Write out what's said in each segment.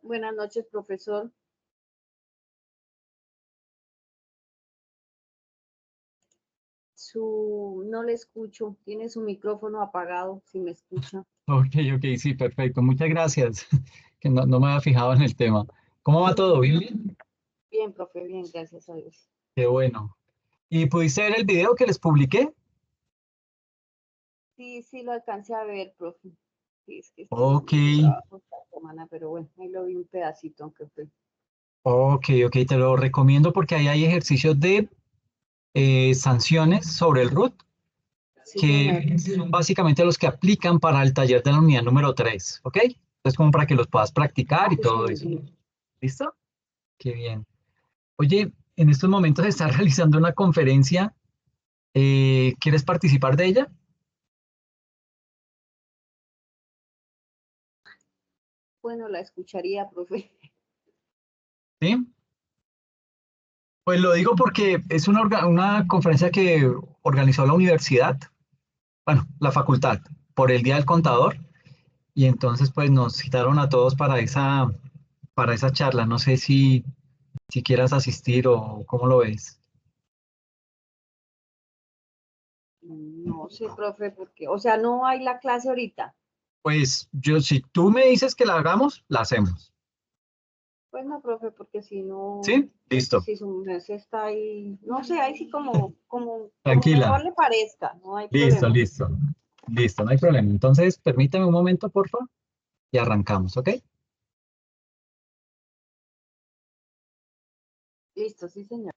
Buenas noches, profesor. No le escucho, tiene su micrófono apagado, si me escucha. Ok, sí, perfecto. Muchas gracias. Que no me había fijado en el tema. ¿Cómo va todo? ¿Bien, bien? Bien, profe, bien, gracias a Dios. Qué bueno. ¿Y pudiste ver el video que les publiqué? Sí, lo alcancé a ver, profe. Sí, es que estuve en Ok, mucho trabajo esta semana, pero bueno, ahí lo vi un pedacito, aunque fue. ok, te lo recomiendo porque ahí hay ejercicios de sanciones sobre el RUT, Sí, señor. que son básicamente los que aplican para el taller de la unidad número 3, ¿ok? Entonces, como para que los puedas practicar y Sí, todo señor. eso. ¿Listo? Qué bien. Oye, en estos momentos se está realizando una conferencia. ¿Quieres participar de ella? Bueno, la escucharía, profe. Sí. Pues lo digo porque es una conferencia que organizó la universidad, bueno, la facultad, por el Día del Contador, y entonces pues nos citaron a todos para esa charla. No sé si quieras asistir o cómo lo ves. No sé, profe, porque, o sea, no hay la clase ahorita. Pues yo, si tú me dices que la hagamos, la hacemos. Pues no, profe, porque si no, ¿Sí? Listo. si su merced está ahí, no sé, ahí sí como mejor Tranquila. le parezca, no hay Listo, problema. listo. Listo, no hay problema. Entonces, permítame un momento, por favor, y arrancamos, ¿ok? Listo, sí, señor.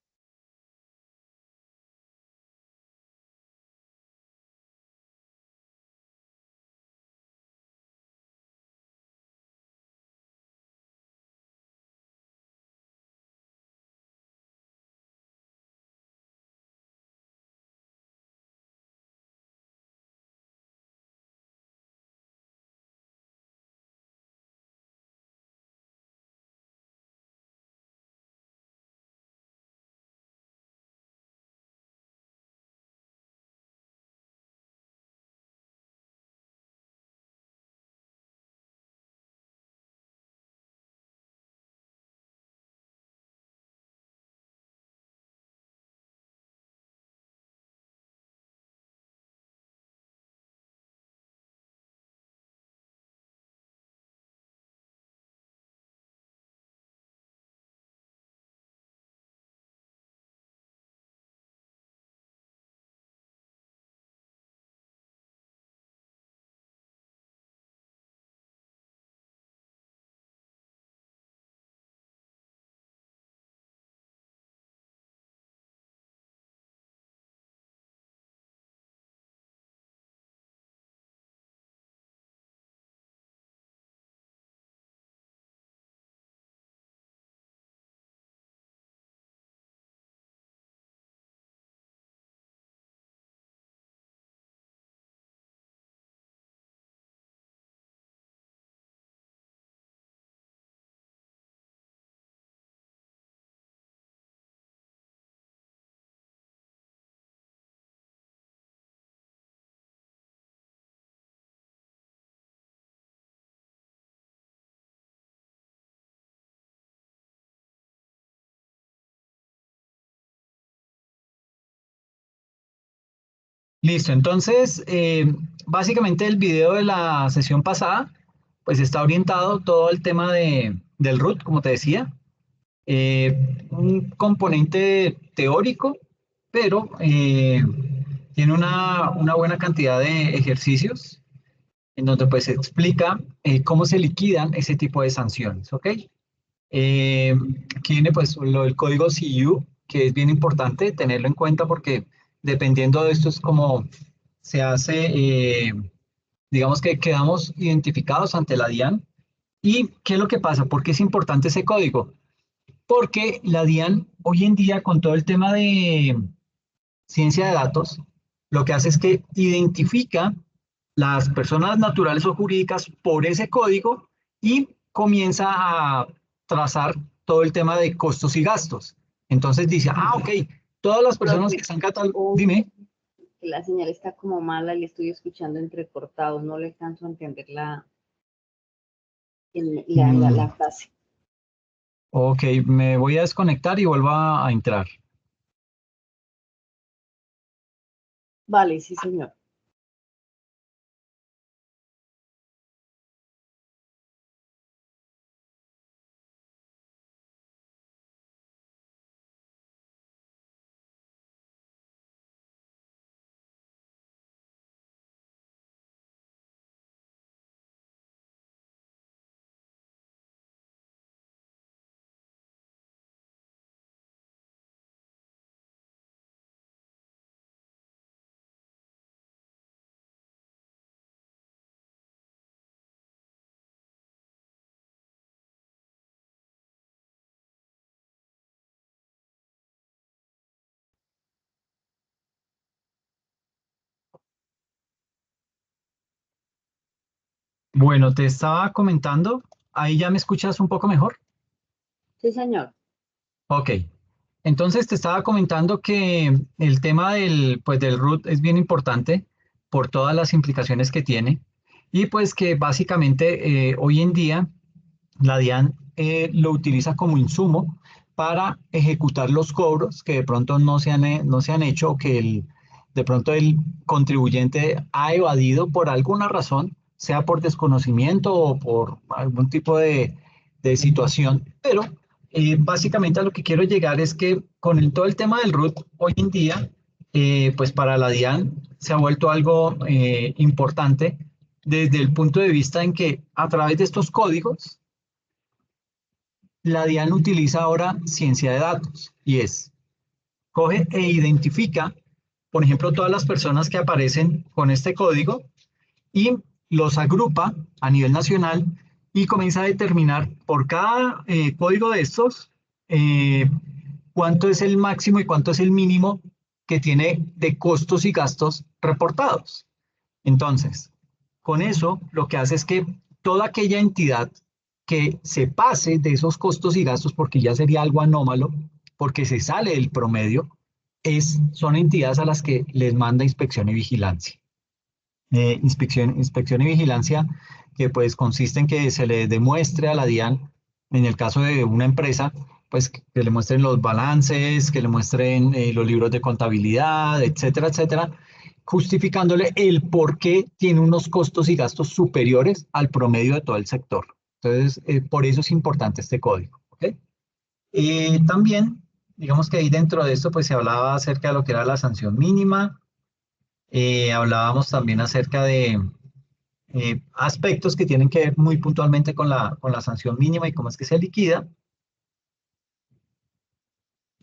Listo, entonces, básicamente el video de la sesión pasada, pues está orientado todo el tema del RUT, como te decía, un componente teórico, pero tiene una buena cantidad de ejercicios en donde pues se explica cómo se liquidan ese tipo de sanciones, ¿ok? Aquí viene pues lo del código CU, que es bien importante tenerlo en cuenta porque dependiendo de esto es como se hace, digamos que quedamos identificados ante la DIAN. ¿Y qué es lo que pasa? ¿Por qué es importante ese código? Porque la DIAN hoy en día con todo el tema de ciencia de datos, lo que hace es que identifica las personas naturales o jurídicas por ese código y comienza a trazar todo el tema de costos y gastos. Entonces dice, ok, todas las personas que Profe, están catalogadas, oh, dime. la señal está como mala, le estoy escuchando entrecortado, no le canso a entender la Mm, frase. Ok, me voy a desconectar y vuelvo a entrar. Vale, sí, señor. Bueno, te estaba comentando, ahí ya me escuchas un poco mejor. Sí, señor. Ok, entonces te estaba comentando que el tema pues del root es bien importante por todas las implicaciones que tiene y pues que básicamente hoy en día la DIAN lo utiliza como insumo para ejecutar los cobros que de pronto no se han hecho o que de pronto el contribuyente ha evadido por alguna razón, sea por desconocimiento o por algún tipo de situación. Pero básicamente a lo que quiero llegar es que con todo el tema del RUT hoy en día, pues para la DIAN se ha vuelto algo importante desde el punto de vista en que a través de estos códigos, la DIAN utiliza ahora ciencia de datos y coge e identifica, por ejemplo, todas las personas que aparecen con este código y los agrupa a nivel nacional y comienza a determinar por cada código de estos eh, cuánto es el máximo y cuánto es el mínimo que tiene de costos y gastos reportados. Entonces, con eso lo que hace es que toda aquella entidad que se pase de esos costos y gastos, porque ya sería algo anómalo, porque se sale del promedio, son entidades a las que les manda inspección y vigilancia. Inspección y vigilancia que pues consiste en que se le demuestre a la DIAN, en el caso de una empresa, pues que le muestren los balances, que le muestren los libros de contabilidad, etcétera, etcétera, justificándole el por qué tiene unos costos y gastos superiores al promedio de todo el sector. Entonces, por eso es importante este código. ¿Ok? También, digamos que ahí dentro de esto, pues se hablaba acerca de lo que era la sanción mínima, hablábamos también acerca de aspectos que tienen que ver muy puntualmente con con la sanción mínima y cómo es que se liquida.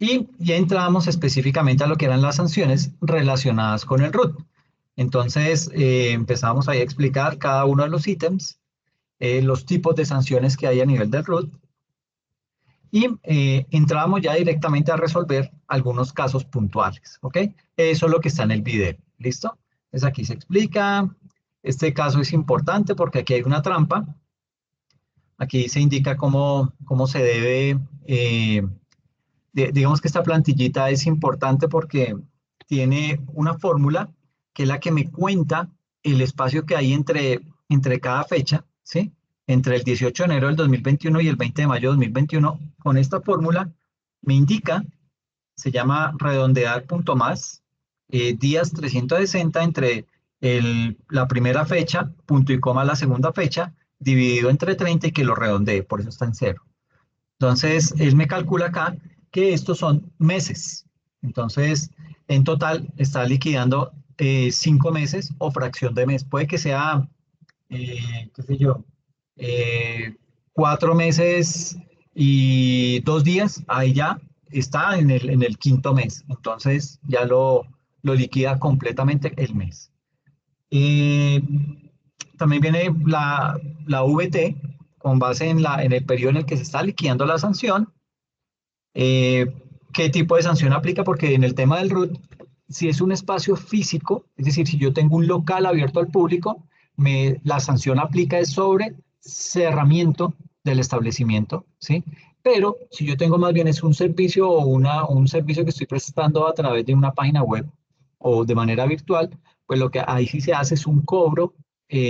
Y ya entramos específicamente a lo que eran las sanciones relacionadas con el RUT. Entonces, empezamos ahí a explicar cada uno de los ítems, los tipos de sanciones que hay a nivel del RUT y entrábamos ya directamente a resolver algunos casos puntuales, ¿ok? Eso es lo que está en el video, ¿listo? Entonces aquí se explica, este caso es importante porque aquí hay una trampa. Aquí se indica cómo se debe, digamos que esta plantillita es importante porque tiene una fórmula que es la que me cuenta el espacio que hay entre cada fecha, ¿sí? Entre el 18 de enero del 2021 y el 20 de mayo de 2021. Con esta fórmula me indica, se llama redondear punto más, días 360 entre la primera fecha, punto y coma la segunda fecha, dividido entre 30 y que lo redondee, por eso está en cero. Entonces, él me calcula acá que estos son meses. Entonces, en total está liquidando 5 meses o fracción de mes. Puede que sea, qué sé yo, eh, 4 meses y 2 días, ahí ya está en el quinto mes. Entonces, ya lo liquida completamente el mes. Eh, También viene la VT con base en el periodo en el que se está liquidando la sanción. Eh, ¿Qué tipo de sanción aplica? Porque en el tema del RUT, si es un espacio físico, es decir, si yo tengo un local abierto al público, la sanción aplica es sobre cerramiento del establecimiento, ¿sí? Pero si yo tengo más bien es un servicio o un servicio que estoy prestando a través de una página web o de manera virtual, pues lo que ahí sí se hace es un cobro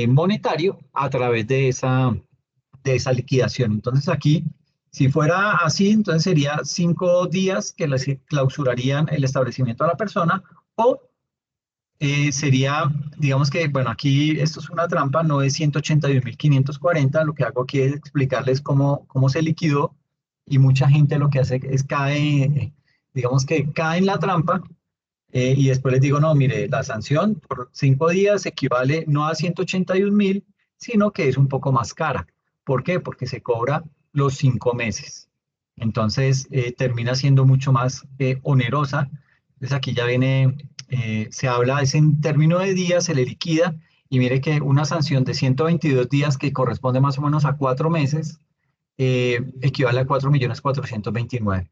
monetario a través de esa liquidación. Entonces aquí Si fuera así, entonces sería 5 días que les clausurarían el establecimiento a la persona o sería, digamos que, bueno, aquí esto es una trampa, no es 181.540, lo que hago aquí es explicarles cómo se liquidó y mucha gente lo que hace es cae, digamos que cae en la trampa y después les digo, no, mire, la sanción por 5 días equivale no a 181.000, sino que es un poco más cara. ¿Por qué? Porque se cobra los 5 meses. Entonces termina siendo mucho más onerosa. Entonces aquí ya viene, se habla, es en términos de días, se le liquida y mire que una sanción de 122 días que corresponde más o menos a 4 meses, equivale a 4.429.000.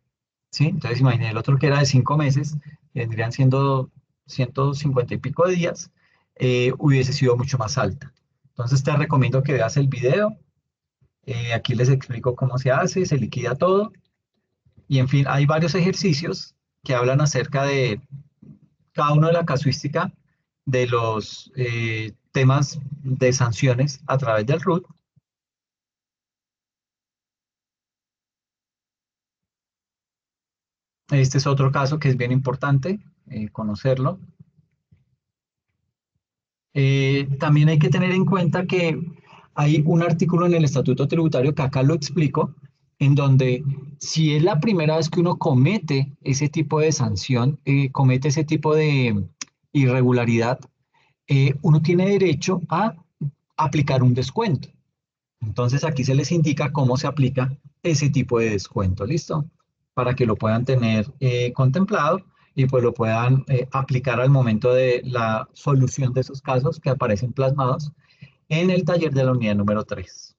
¿Sí? Entonces, imagínense, el otro que era de 5 meses, vendrían siendo 150 y pico de días, hubiese sido mucho más alta. Entonces, te recomiendo que veas el video. Aquí les explico cómo se hace, se liquida todo. Y, en fin, hay varios ejercicios que hablan acerca de cada uno de la casuística de los temas de sanciones a través del RUT. Este es otro caso que es bien importante conocerlo. También hay que tener en cuenta que hay un artículo en el Estatuto Tributario que acá lo explico, en donde si es la primera vez que uno comete ese tipo de sanción, comete ese tipo de irregularidad, uno tiene derecho a aplicar un descuento. Entonces aquí se les indica cómo se aplica ese tipo de descuento, ¿listo? Para que lo puedan tener contemplado y pues lo puedan aplicar al momento de la solución de esos casos que aparecen plasmados en el taller de la unidad número 3.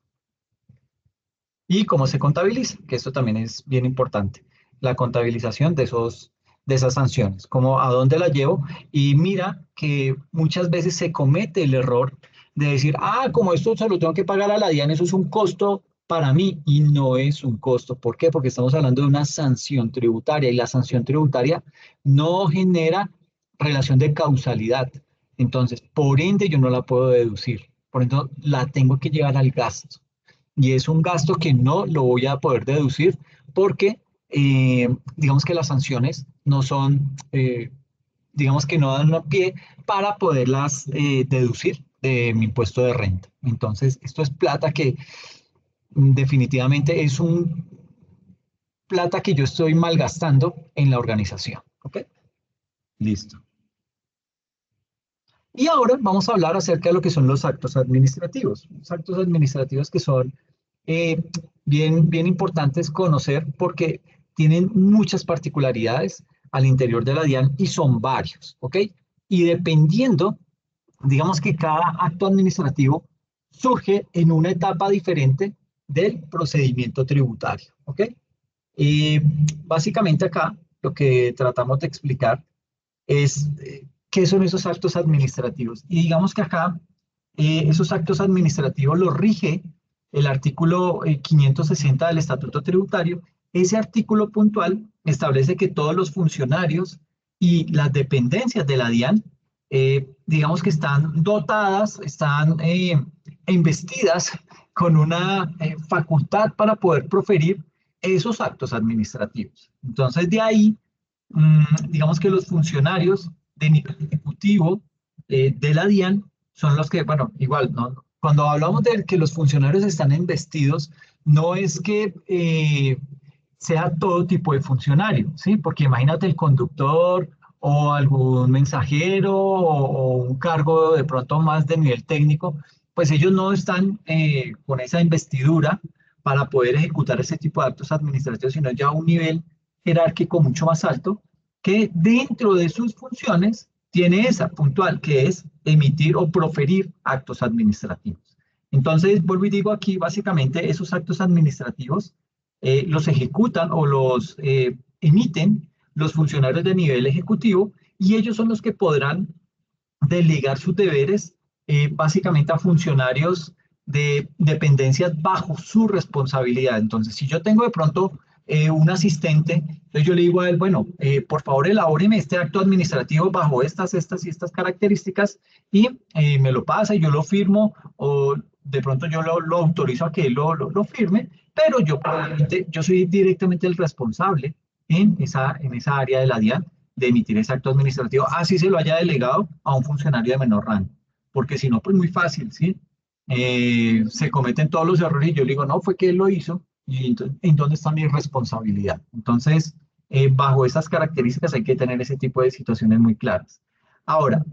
Y cómo se contabiliza, que esto también es bien importante, la contabilización de esas sanciones, como a dónde la llevo. Y mira que muchas veces se comete el error de decir, ah, como esto se lo tengo que pagar a la DIAN, eso es un costo para mí, y no es un costo. ¿Por qué? Porque estamos hablando de una sanción tributaria y la sanción tributaria no genera relación de causalidad. Entonces, por ende, yo no la puedo deducir. Por ende, la tengo que llevar al gasto y es un gasto que no lo voy a poder deducir porque digamos que las sanciones no son, digamos que no dan pie para poderlas deducir de mi impuesto de renta. Entonces, esto es plata que definitivamente es un plata que yo estoy malgastando en la organización. ¿Ok? Listo. Y ahora vamos a hablar acerca de lo que son los actos administrativos. Los actos administrativos que son eh, bien importantes conocer porque tienen muchas particularidades al interior de la DIAN y son varios, ¿ok? Y dependiendo, digamos que cada acto administrativo surge en una etapa diferente del procedimiento tributario, ¿ok? Y básicamente acá lo que tratamos de explicar es qué son esos actos administrativos. Y digamos que acá esos actos administrativos los rige el artículo 560 del Estatuto Tributario. Ese artículo puntual establece que todos los funcionarios y las dependencias de la DIAN, digamos que están dotadas, están investidas con una facultad para poder proferir esos actos administrativos. Entonces, de ahí digamos que los funcionarios de nivel ejecutivo de la DIAN son los que, bueno, igual, ¿no? Cuando hablamos de que los funcionarios están investidos, no es que sea todo tipo de funcionario, ¿sí? Porque imagínate el conductor o algún mensajero o un cargo de pronto más de nivel técnico, pues ellos no están con esa investidura para poder ejecutar ese tipo de actos administrativos, sino ya a un nivel jerárquico mucho más alto, que dentro de sus funciones tiene esa puntual, que es emitir o proferir actos administrativos. Entonces, vuelvo y digo aquí, básicamente esos actos administrativos los ejecutan o los emiten los funcionarios de nivel ejecutivo y ellos son los que podrán delegar sus deberes básicamente a funcionarios de dependencias bajo su responsabilidad. Entonces, si yo tengo de pronto un asistente, entonces yo le digo a él, bueno, por favor elabóreme este acto administrativo bajo estas y estas características y me lo pasa y yo lo firmo o de pronto yo lo autorizo a que él lo firme, pero yo probablemente, yo soy directamente el responsable en esa área de la DIAN de emitir ese acto administrativo, así se lo haya delegado a un funcionario de menor rango, porque si no, pues muy fácil, ¿sí? Se cometen todos los errores y yo le digo, no, fue que él lo hizo, y entonces, ¿en dónde está mi responsabilidad? Entonces, bajo esas características hay que tener ese tipo de situaciones muy claras. Ahora,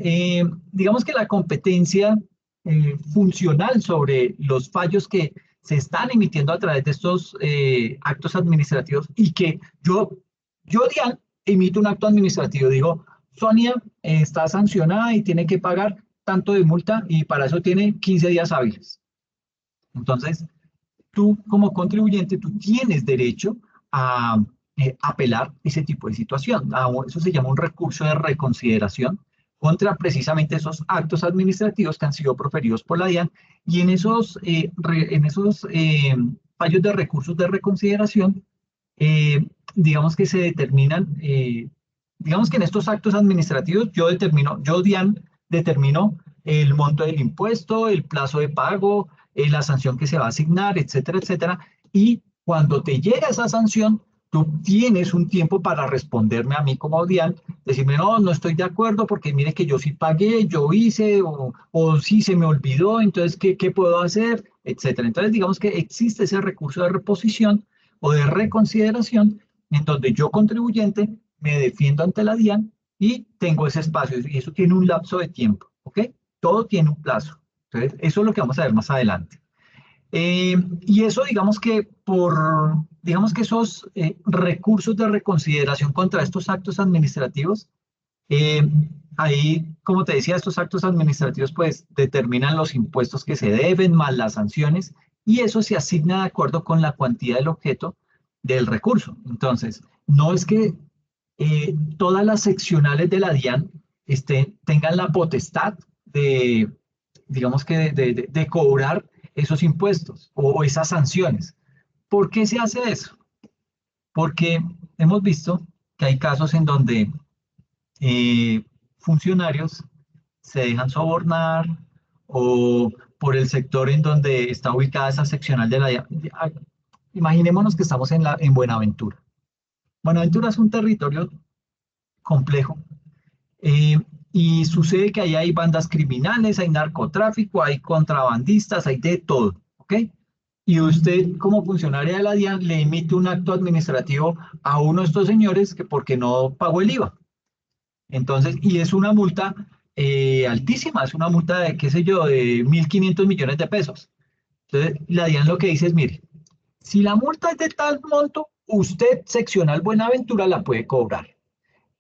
digamos que la competencia funcional sobre los fallos que se están emitiendo a través de estos actos administrativos y que Dian, emito un acto administrativo, digo, Sonia está sancionada y tiene que pagar tanto de multa y para eso tiene 15 días hábiles. Entonces, tú como contribuyente, tú tienes derecho a apelar ese tipo de situación. Eso se llama un recurso de reconsideración contra precisamente esos actos administrativos que han sido proferidos por la DIAN y en esos fallos de recursos de reconsideración, digamos que se determinan, digamos que en estos actos administrativos yo DIAN determino el monto del impuesto, el plazo de pago, la sanción que se va a asignar, etcétera, etcétera. Y cuando te llega esa sanción, tú tienes un tiempo para responderme a mí como DIAN, decirme, no, no estoy de acuerdo porque mire que yo sí pagué, yo hice, o sí se me olvidó, entonces, ¿qué puedo hacer? Etcétera. Entonces, digamos que existe ese recurso de reposición o de reconsideración en donde yo contribuyente me defiendo ante la DIAN y tengo ese espacio y eso tiene un lapso de tiempo, ¿ok? Todo tiene un plazo. Entonces, eso es lo que vamos a ver más adelante. Y eso, digamos que esos recursos de reconsideración contra estos actos administrativos, eh, ahí, como te decía, estos actos administrativos pues determinan los impuestos que se deben más las sanciones y eso se asigna de acuerdo con la cuantía del objeto del recurso. Entonces, no es que todas las seccionales de la DIAN tengan la potestad de, digamos que de cobrar esos impuestos o esas sanciones. ¿Por qué se hace eso? Porque hemos visto que hay casos en donde funcionarios se dejan sobornar o por el sector en donde está ubicada esa seccional de la DIAN. Imaginémonos que estamos en Buenaventura. Buenaventura es un territorio complejo. Eh, y sucede que ahí hay bandas criminales, hay narcotráfico, hay contrabandistas, hay de todo, ¿ok? Y usted, como funcionaria de la DIAN, le emite un acto administrativo a uno de estos señores que porque no pagó el IVA. Entonces, y es una multa altísima, es una multa de, qué sé yo, de 1.500 millones de pesos. Entonces, la DIAN lo que dice es, mire, si la multa es de tal monto, usted, seccional Buenaventura, la puede cobrar.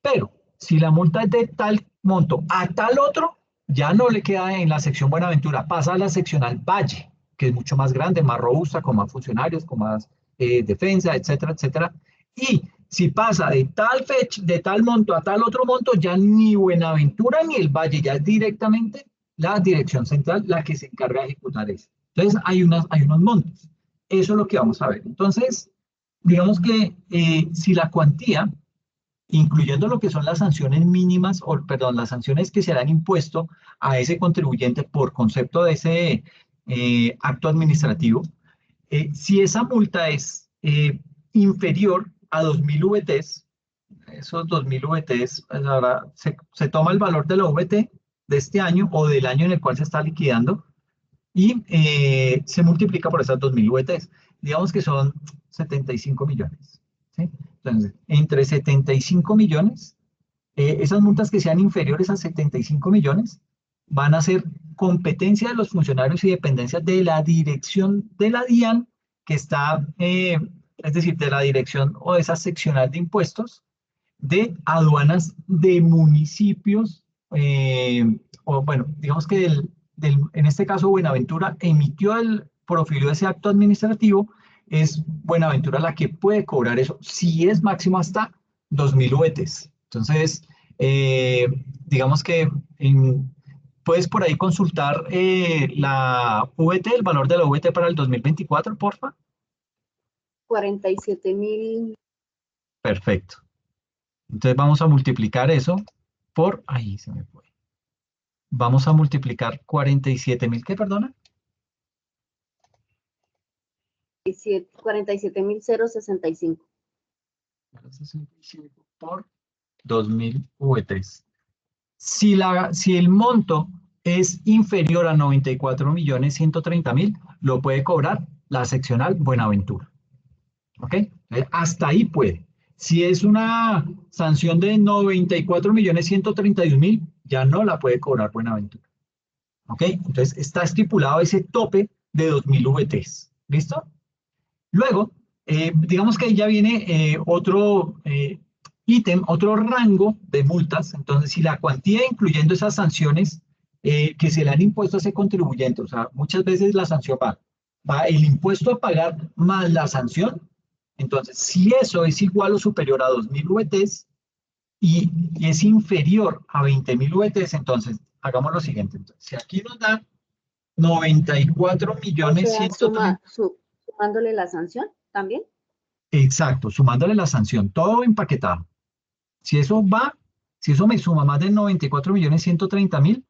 Pero si la multa es de tal monto a tal otro, ya no le queda en la sección Buenaventura, pasa a la seccional Valle, que es mucho más grande, más robusta, con más funcionarios, con más defensa, etcétera, etcétera. Y si pasa de tal fecha, de tal monto a tal otro monto, ya ni Buenaventura ni el Valle, ya es directamente la dirección central la que se encarga de ejecutar eso. Entonces hay unos montos. Eso es lo que vamos a ver. Entonces, digamos que si la cuantía incluyendo lo que son las sanciones mínimas, o perdón, las sanciones que se le han impuesto a ese contribuyente por concepto de ese acto administrativo. Si esa multa es inferior a 2.000 VTs, esos 2.000 VTs, pues ahora se toma el valor de la VT de este año o del año en el cual se está liquidando y se multiplica por esas 2.000 VTs. Digamos que son 75 millones. ¿Sí? Entonces, entre 75 millones, esas multas que sean inferiores a 75 millones van a ser competencia de los funcionarios y dependencias de la dirección de la DIAN, que está, es decir, de la dirección o de esa seccional de impuestos, de aduanas de municipios, o bueno, digamos que en este caso Buenaventura emitió profirió ese acto administrativo, es Buenaventura la que puede cobrar eso, si es máximo hasta 2.000 VTs. Entonces, digamos que puedes por ahí consultar la VT, el valor de la VT para el 2024, porfa. 47.000. Perfecto. Entonces vamos a multiplicar eso por, ahí se me fue. Vamos a multiplicar 47.000, ¿qué, perdona? 47.065. 65 por 2.000 VTs. Si el monto es inferior a 94.130.000, lo puede cobrar la seccional Buenaventura. ¿Ok? Hasta ahí puede. Si es una sanción de 94.131.000, ya no la puede cobrar Buenaventura. ¿Ok? Entonces está estipulado ese tope de 2.000 VTs. ¿Listo? Luego, digamos que ahí ya viene otro ítem, otro rango de multas. Entonces, si la cuantía, incluyendo esas sanciones que se le han impuesto a ese contribuyente, o sea, muchas veces la sanción va el impuesto a pagar más la sanción. Entonces, si eso es igual o superior a 2.000 VTs y es inferior a 20.000 VTs, entonces hagamos lo siguiente. Entonces, si aquí nos dan 94 millones O sea, 130. sumándole la sanción también. Exacto, sumándole la sanción, todo empaquetado. Si eso me suma más de 94.130.000,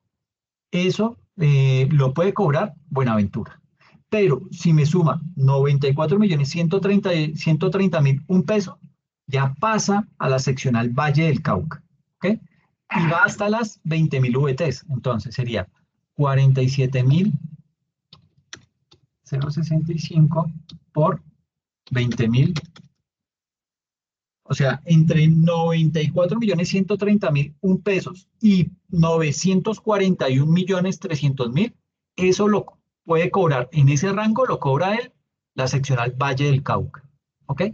eso lo puede cobrar Buenaventura. Pero si me suma 94.130.000, un peso, ya pasa a la seccional Valle del Cauca. ¿Ok? Y va hasta las 20.000 VTs. Entonces sería 47.065 por 20.000. O sea, entre 94.130.000 pesos y 941.300.000, eso lo puede cobrar, en ese rango lo cobra él, la seccional Valle del Cauca. ¿Ok?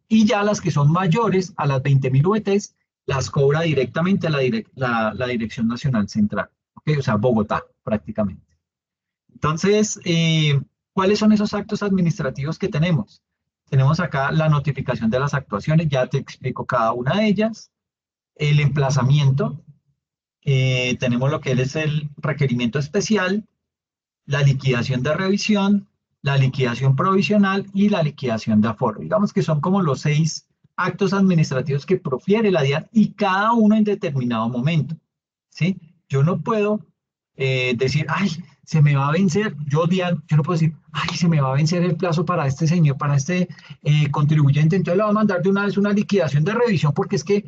Y ya las que son mayores a las 20.000 VTs, las cobra directamente la Dirección Nacional Central. ¿Ok? O sea, Bogotá, prácticamente. Entonces, ¿cuáles son esos actos administrativos que tenemos? Tenemos acá la notificación de las actuaciones, ya te explico cada una de ellas. El emplazamiento, tenemos lo que es el requerimiento especial, la liquidación de revisión, la liquidación provisional y la liquidación de aforo. Digamos que son como los 6 actos administrativos que profiere la DIAN y cada uno en determinado momento. ¿Sí? Yo no puedo decir, ay, se me va a vencer, yo no puedo decir, ay, se me va a vencer el plazo para este señor, para este contribuyente, entonces le voy a mandar de una vez una liquidación de revisión porque es que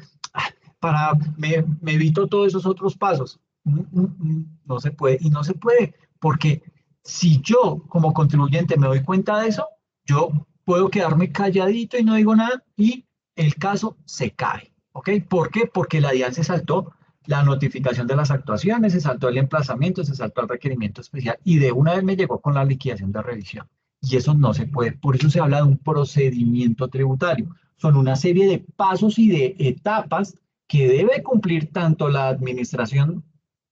me evito todos esos otros pasos. No se puede, y no se puede, porque si yo como contribuyente me doy cuenta de eso, yo puedo quedarme calladito y no digo nada y el caso se cae. ¿Ok? ¿Por qué? Porque la DIAN se saltó la notificación de las actuaciones, se saltó el emplazamiento, se saltó el requerimiento especial y de una vez me llegó con la liquidación de revisión. Y eso no se puede. Por eso se habla de un procedimiento tributario. Son una serie de pasos y de etapas que debe cumplir tanto la administración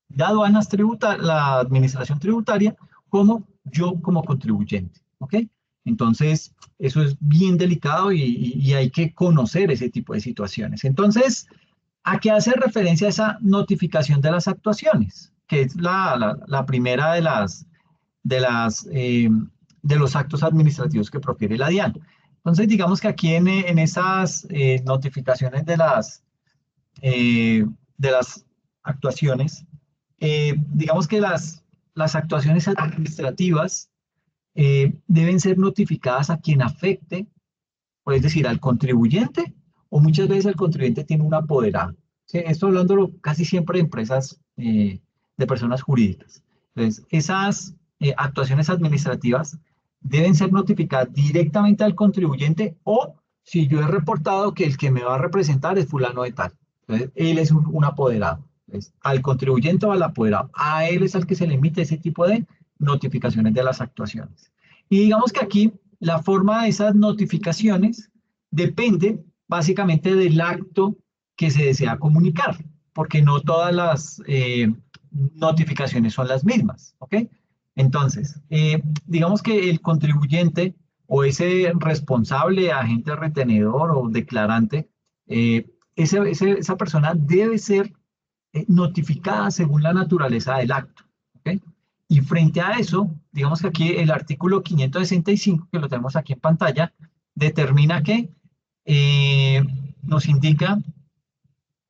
de aduanas tributarias, la administración tributaria, como yo como contribuyente. ¿Ok? Entonces, eso es bien delicado y hay que conocer ese tipo de situaciones. Entonces, ¿a qué hace referencia esa notificación de las actuaciones? Que es la primera de los actos administrativos que profiere la DIAN. Entonces, digamos que aquí en esas notificaciones de las actuaciones, digamos que las actuaciones administrativas deben ser notificadas a quien afecte, es decir, al contribuyente, o muchas veces el contribuyente tiene un apoderado. ¿Sí? Esto hablándolo casi siempre de empresas, de personas jurídicas. Entonces, esas actuaciones administrativas deben ser notificadas directamente al contribuyente o si yo he reportado que el que me va a representar es fulano de tal. Entonces, él es un apoderado. Entonces, al contribuyente o al apoderado, a él es al que se le emite ese tipo de notificaciones de las actuaciones. Y digamos que aquí la forma de esas notificaciones depende básicamente del acto que se desea comunicar, porque no todas las notificaciones son las mismas, ¿ok? Entonces, digamos que el contribuyente o ese responsable, agente retenedor o declarante, esa persona debe ser notificada según la naturaleza del acto, ¿ok? Y frente a eso, digamos que aquí el artículo 565, que lo tenemos aquí en pantalla, determina que nos indica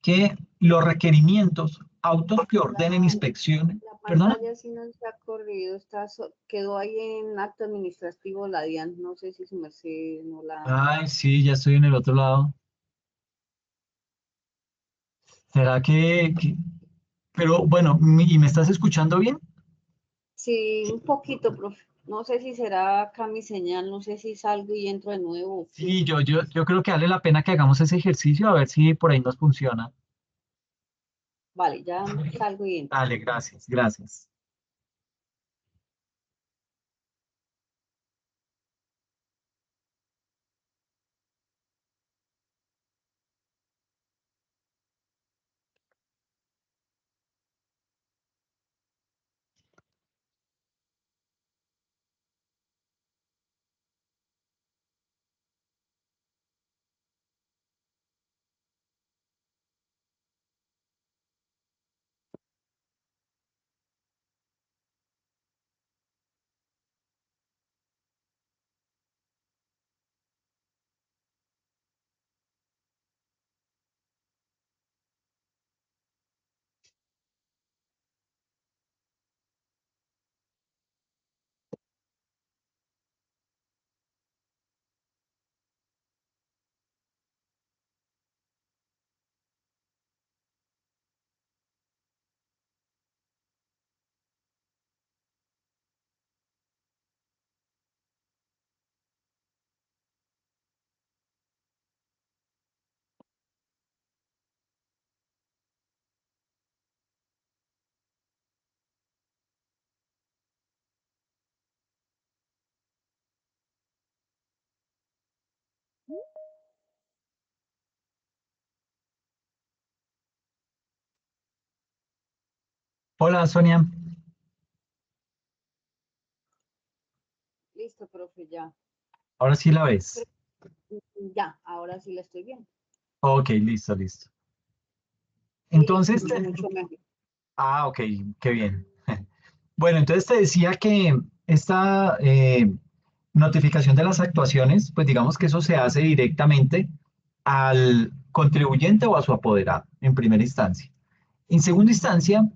que los requerimientos, autos que ordenen inspecciones. La ¿Perdona? pantalla sí no se ha corrido, quedó ahí en acto administrativo la DIAN, no sé si su merced no la... Ay, sí, ya estoy en el otro lado. ¿Será pero bueno, ¿y me estás escuchando bien? Sí, un poquito, profe. No sé si será acá mi señal, no sé si salgo y entro de nuevo o qué. Sí, yo creo que vale la pena que hagamos ese ejercicio a ver si por ahí nos funciona. Vale, ya salgo y entro. Dale, gracias, gracias. Hola, Sonia. Listo, profe, ya. Ahora sí la ves. Creo- Ya, ahora sí la estoy viendo. Ok, listo, listo. Y la Entonces, escucho mucho mejor. ok, qué bien. Bueno, entonces te decía que esta notificación de las actuaciones, pues digamos que eso se hace directamente al contribuyente o a su apoderado en primera instancia. En segunda instancia,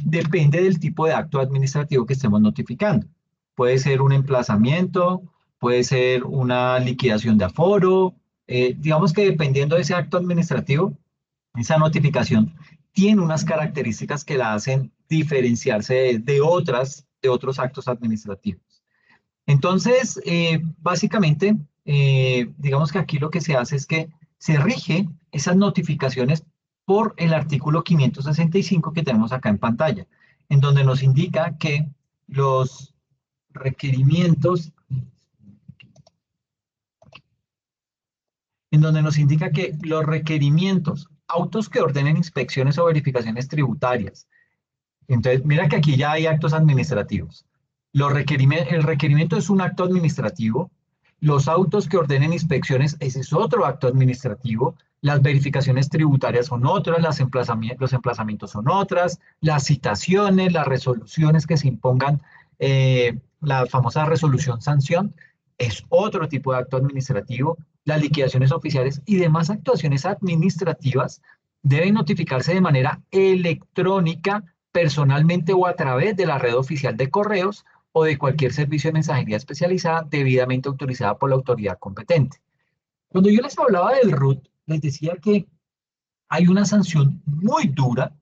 depende del tipo de acto administrativo que estemos notificando. Puede ser un emplazamiento, puede ser una liquidación de aforo. Digamos que dependiendo de ese acto administrativo, esa notificación tiene unas características que la hacen diferenciarse de otros actos administrativos. Entonces, básicamente, digamos que aquí lo que se hace es que se rige esas notificaciones por el artículo 565 que tenemos acá en pantalla, en donde nos indica que los requerimientos, en donde nos indica que los requerimientos, autos que ordenen inspecciones o verificaciones tributarias. Entonces, mira que aquí ya hay actos administrativos. El requerimiento es un acto administrativo. Los autos que ordenen inspecciones, ese es otro acto administrativo. Las verificaciones tributarias son otras, los emplazamientos son otras, las citaciones, las resoluciones que se impongan, la famosa resolución sanción, es otro tipo de acto administrativo. Las liquidaciones oficiales y demás actuaciones administrativas deben notificarse de manera electrónica personalmente o a través de la red oficial de correos o de cualquier servicio de mensajería especializada debidamente autorizada por la autoridad competente. Cuando yo les hablaba del RUT, les decía que hay una sanción muy dura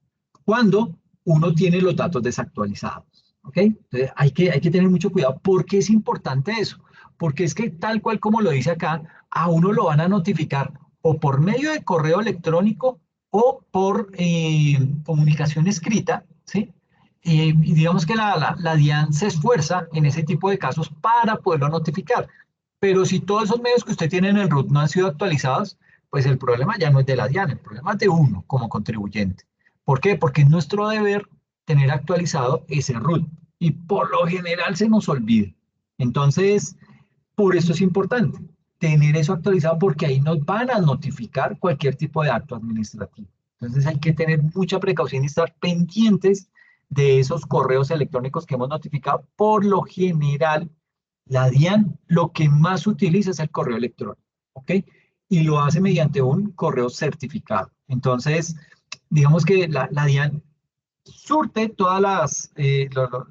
cuando uno tiene los datos desactualizados. ¿Ok? Entonces hay que tener mucho cuidado. ¿Por qué es importante eso? Porque es que tal cual como lo dice acá, a uno lo van a notificar o por medio de correo electrónico o por comunicación escrita, ¿sí? Y digamos que la DIAN se esfuerza en ese tipo de casos para poderlo notificar. Pero si todos esos medios que usted tiene en el RUT no han sido actualizados, pues el problema ya no es de la DIAN, el problema es de uno como contribuyente. ¿Por qué? Porque es nuestro deber tener actualizado ese RUT y por lo general se nos olvida. Entonces, por eso es importante tener eso actualizado porque ahí nos van a notificar cualquier tipo de acto administrativo. Entonces hay que tener mucha precaución y estar pendientes de esos correos electrónicos que hemos notificado. Por lo general, la DIAN lo que más utiliza es el correo electrónico, ¿ok? Y lo hace mediante un correo certificado. Entonces, digamos que la DIAN surte todas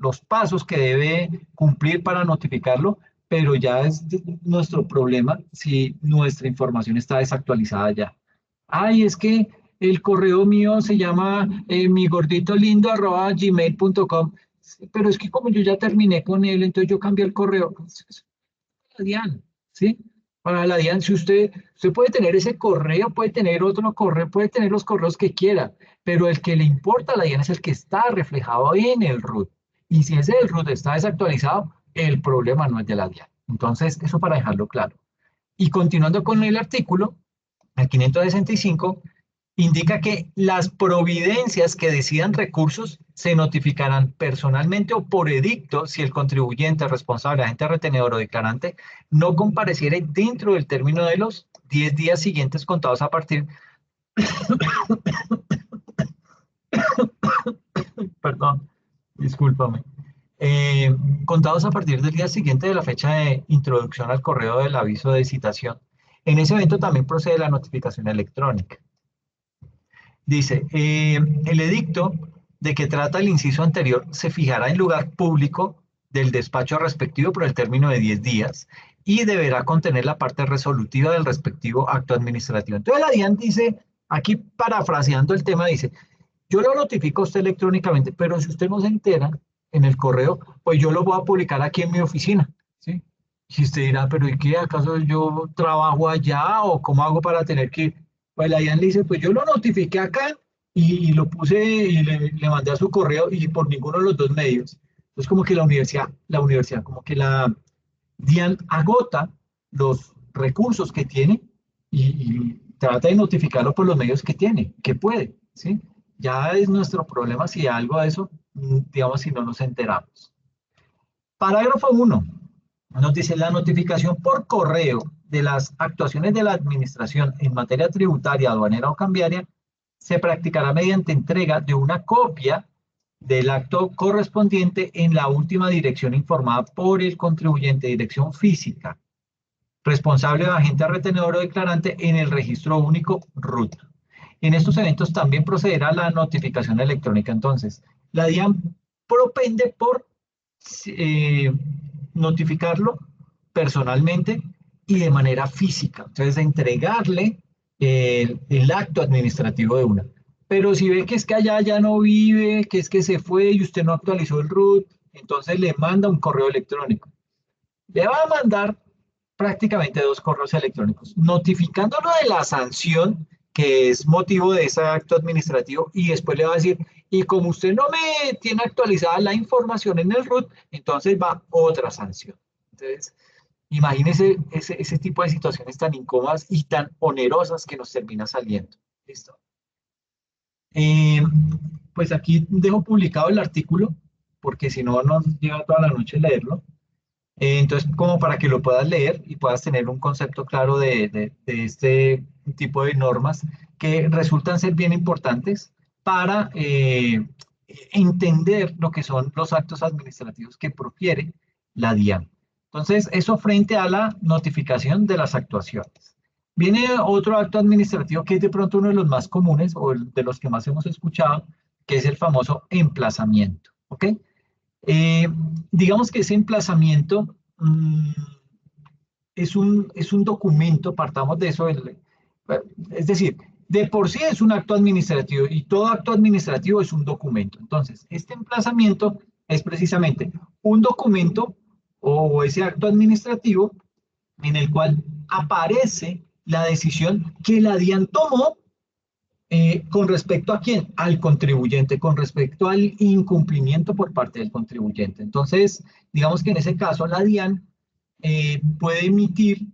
los pasos que debe cumplir para notificarlo, pero ya es nuestro problema si nuestra información está desactualizada ya. Ay, es que el correo mío se llama migorditolindo@gmail.com, pero es que como yo ya terminé con él, entonces yo cambié el correo. La DIAN, ¿sí? Para la DIAN, si usted puede tener ese correo, puede tener otro correo, puede tener los correos que quiera, pero el que le importa a la DIAN es el que está reflejado en el root. Y si ese del root está desactualizado, el problema no es de la DIAN. Entonces, eso para dejarlo claro. Y continuando con el artículo, el 565 indica que las providencias que decidan recursos se notificarán personalmente o por edicto si el contribuyente, responsable, agente retenedor o declarante no compareciere dentro del término de los 10 días siguientes contados a partir, perdón, discúlpame, contados a partir del día siguiente de la fecha de introducción al correo del aviso de citación. En ese evento también procede la notificación electrónica. Dice, el edicto de que trata el inciso anterior se fijará en lugar público del despacho respectivo por el término de 10 días y deberá contener la parte resolutiva del respectivo acto administrativo. Entonces la DIAN dice, aquí parafraseando el tema, dice, yo lo notifico a usted electrónicamente, pero si usted no se entera en el correo, pues yo lo voy a publicar aquí en mi oficina, ¿sí? Y usted dirá, pero ¿y qué? ¿Acaso yo trabajo allá o cómo hago para tener que ir? Pues la DIAN le dice, pues yo lo notifiqué acá y lo puse y le mandé a su correo y por ninguno de los dos medios. Entonces como que la universidad, como que la DIAN agota los recursos que tiene y trata de notificarlo por los medios que tiene, que puede, ¿sí? Ya es nuestro problema si algo de eso, digamos, si no nos enteramos. Parágrafo 1. Nos dice, la notificación por correo de las actuaciones de la administración en materia tributaria, aduanera o cambiaria se practicará mediante entrega de una copia del acto correspondiente en la última dirección informada por el contribuyente, dirección física, responsable de agente retenedor o declarante en el registro único RUT. En estos eventos también procederá la notificación electrónica. Entonces, la DIAN propende por notificarlo personalmente y de manera física. Entonces, entregarle el acto administrativo de una. Pero si ve que es que allá ya no vive, que es que se fue y usted no actualizó el RUT, entonces le manda un correo electrónico. Le va a mandar prácticamente 2 correos electrónicos, notificándolo de la sanción que es motivo de ese acto administrativo y después le va a decir, y como usted no me tiene actualizada la información en el RUT, entonces va otra sanción. Entonces, imagínese ese tipo de situaciones tan incómodas y tan onerosas que nos termina saliendo. ¿Listo? Pues aquí dejo publicado el artículo, porque si no nos lleva toda la noche leerlo. Entonces, como para que lo puedas leer y puedas tener un concepto claro de este tipo de normas que resultan ser bien importantes para entender lo que son los actos administrativos que profiere la DIAN. Entonces, eso frente a la notificación de las actuaciones. Viene otro acto administrativo que es de pronto uno de los más comunes o de los que más hemos escuchado, que es el famoso emplazamiento. ¿Ok? Eh, digamos que ese emplazamiento es un documento, partamos de eso, es decir, de por sí es un acto administrativo y todo acto administrativo es un documento. Entonces, este emplazamiento es precisamente un documento o ese acto administrativo en el cual aparece la decisión que la DIAN tomó con respecto a quién, al contribuyente, con respecto al incumplimiento por parte del contribuyente. Entonces, digamos que en ese caso la DIAN puede emitir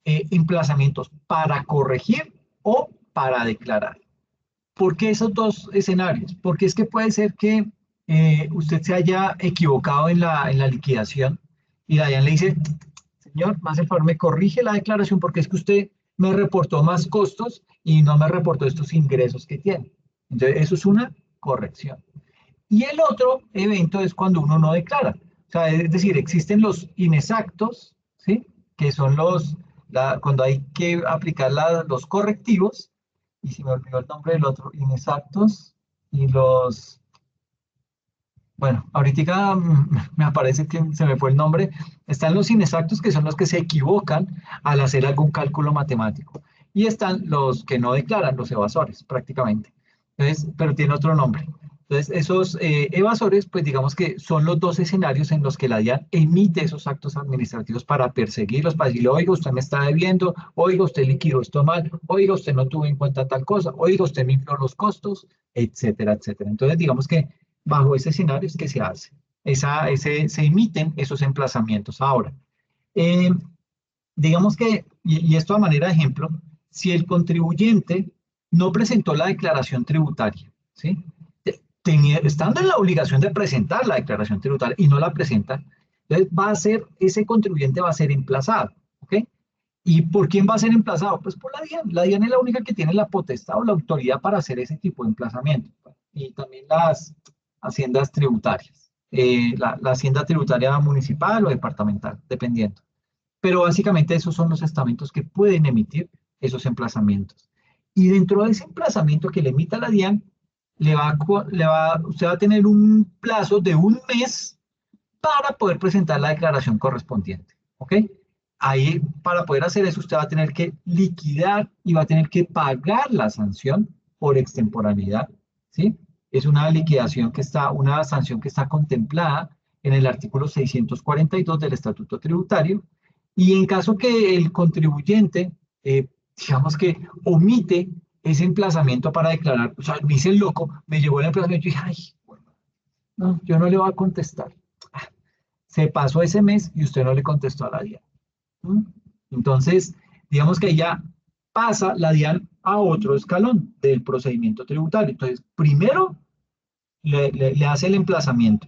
emplazamientos para corregir o para declarar. ¿Por qué esos dos escenarios? Porque es que puede ser que usted se haya equivocado en la liquidación y la DIAN le dice, señor, más el favor, me corrige la declaración porque es que usted me reportó más costos y no me reportó estos ingresos que tiene. Entonces, eso es una corrección. Y el otro evento es cuando uno no declara. O sea, es decir, existen los inexactos, ¿sí? Que son cuando hay que aplicar los correctivos, y si me olvidó el nombre del otro, inexactos y los Bueno, ahorita me aparece que se me fue el nombre. Están los inexactos, que son los que se equivocan al hacer algún cálculo matemático. Y están los que no declaran, los evasores, prácticamente. Entonces, pero tiene otro nombre. Entonces, esos evasores, pues digamos que son los dos escenarios en los que la DIAN emite esos actos administrativos para perseguirlos, para decirle, oiga, usted me está debiendo, oiga, usted liquidó esto mal, oiga, usted no tuvo en cuenta tal cosa, oiga, usted me infló los costos, etcétera, etcétera. Entonces, digamos que bajo ese escenario es que se hace. Se emiten esos emplazamientos. Ahora, eh, digamos que, y esto a manera de ejemplo, si el contribuyente no presentó la declaración tributaria, ¿sí? Estando en la obligación de presentar la declaración tributaria y no la presenta, entonces ese contribuyente va a ser emplazado, ¿ok? ¿Y por quién va a ser emplazado? Pues por la DIAN. La DIAN es la única que tiene la potestad o la autoridad para hacer ese tipo de emplazamiento. Y también las haciendas tributarias. La hacienda tributaria municipal o departamental, dependiendo. Pero básicamente esos son los estamentos que pueden emitir esos emplazamientos. Y dentro de ese emplazamiento que le emita la DIAN, usted va a tener un plazo de un mes para poder presentar la declaración correspondiente. ¿Ok? Ahí, para poder hacer eso, usted va a tener que liquidar y va a tener que pagar la sanción por extemporaneidad. ¿Sí? Es una liquidación una sanción que está contemplada en el artículo 642 del Estatuto Tributario. Y en caso que el contribuyente, digamos que omite ese emplazamiento para declarar, o sea, me hice el loco, me llegó el emplazamiento y dije, ay, no, yo no le voy a contestar. Se pasó ese mes y usted no le contestó a la DIAN. ¿Mm? Entonces, digamos que ya pasa la DIAN a otro escalón del procedimiento tributario. Entonces, primero le hace el emplazamiento,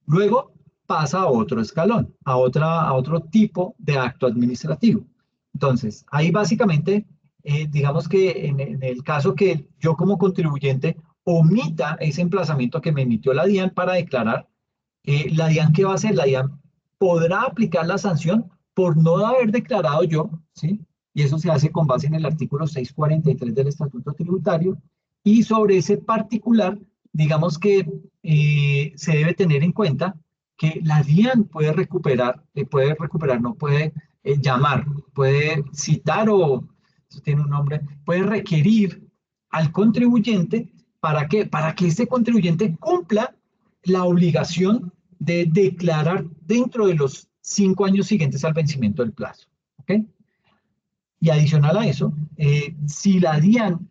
luego pasa a otro escalón, a otro tipo de acto administrativo. Entonces, ahí básicamente, digamos que en el caso que yo como contribuyente omita ese emplazamiento que me emitió la DIAN para declarar, la DIAN, ¿qué va a hacer? La DIAN podrá aplicar la sanción por no haber declarado yo, ¿sí? Y eso se hace con base en el artículo 643 del Estatuto Tributario. Y sobre ese particular, digamos que se debe tener en cuenta que la DIAN puede recuperar, no puede llamar, puede citar o, eso tiene un nombre, puede requerir al contribuyente. ¿Para qué? Para que este contribuyente cumpla la obligación de declarar dentro de los 5 años siguientes al vencimiento del plazo. ¿Ok? Y adicional a eso, si la DIAN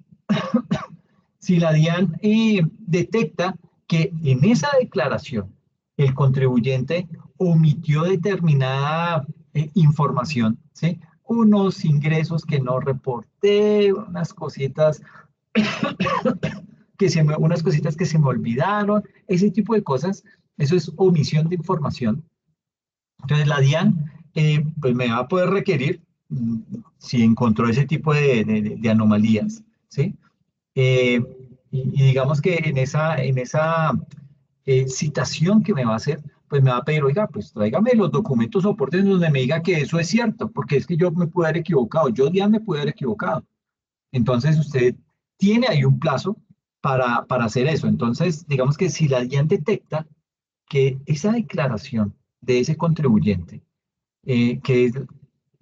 detecta que en esa declaración el contribuyente omitió determinada información, ¿sí? Unos ingresos que no reporté, unas cositas que se me olvidaron, ese tipo de cosas, eso es omisión de información. Entonces la DIAN pues me va a poder requerir si encontró ese tipo de anomalías, ¿sí? Eh, y digamos que en esa citación que me va a hacer, pues me va a pedir, oiga, pues tráigame los documentos soportes donde me diga que eso es cierto, porque es que yo me pude haber equivocado, yo DIAN me pude haber equivocado. Entonces usted tiene ahí un plazo para hacer eso. Entonces, digamos que si la DIAN detecta que esa declaración de ese contribuyente, eh, que, es-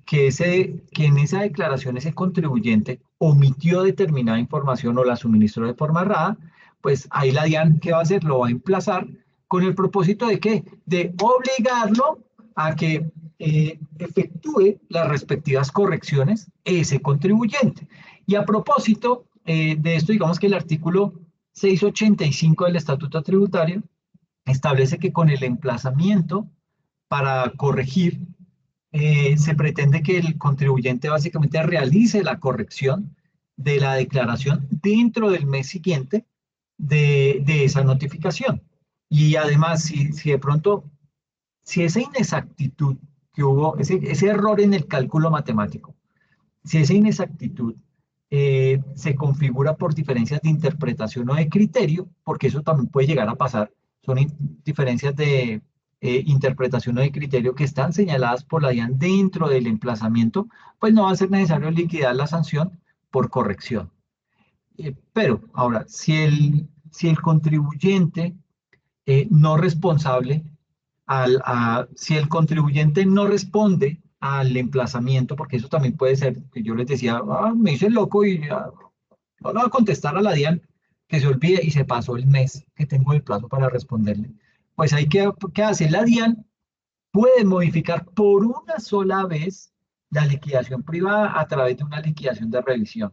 que en esa declaración ese contribuyente omitió determinada información o la suministró de forma errada, pues ahí la DIAN, ¿qué va a hacer? Lo va a emplazar con el propósito de ¿qué? De obligarlo a que efectúe las respectivas correcciones ese contribuyente. Y a propósito de esto, digamos que el artículo 685 del Estatuto Tributario establece que con el emplazamiento para corregir, se pretende que el contribuyente básicamente realice la corrección de la declaración dentro del mes siguiente de esa notificación. Y además, si de pronto, si esa inexactitud que hubo, ese error en el cálculo matemático, si esa inexactitud se configura por diferencias de interpretación o de criterio, porque eso también puede llegar a pasar, son diferencias de interpretación o de criterio que están señaladas por la DIAN dentro del emplazamiento, pues no va a ser necesario liquidar la sanción por corrección. Pero ahora, si el contribuyente no responsable si el contribuyente no responde al emplazamiento, porque eso también puede ser, que yo les decía, me hice el loco y no le voy a contestar a la DIAN, que se olvide y se pasó el mes que tengo el plazo para responderle. Pues ahí ¿qué hace? La DIAN puede modificar por una sola vez la liquidación privada a través de una liquidación de revisión.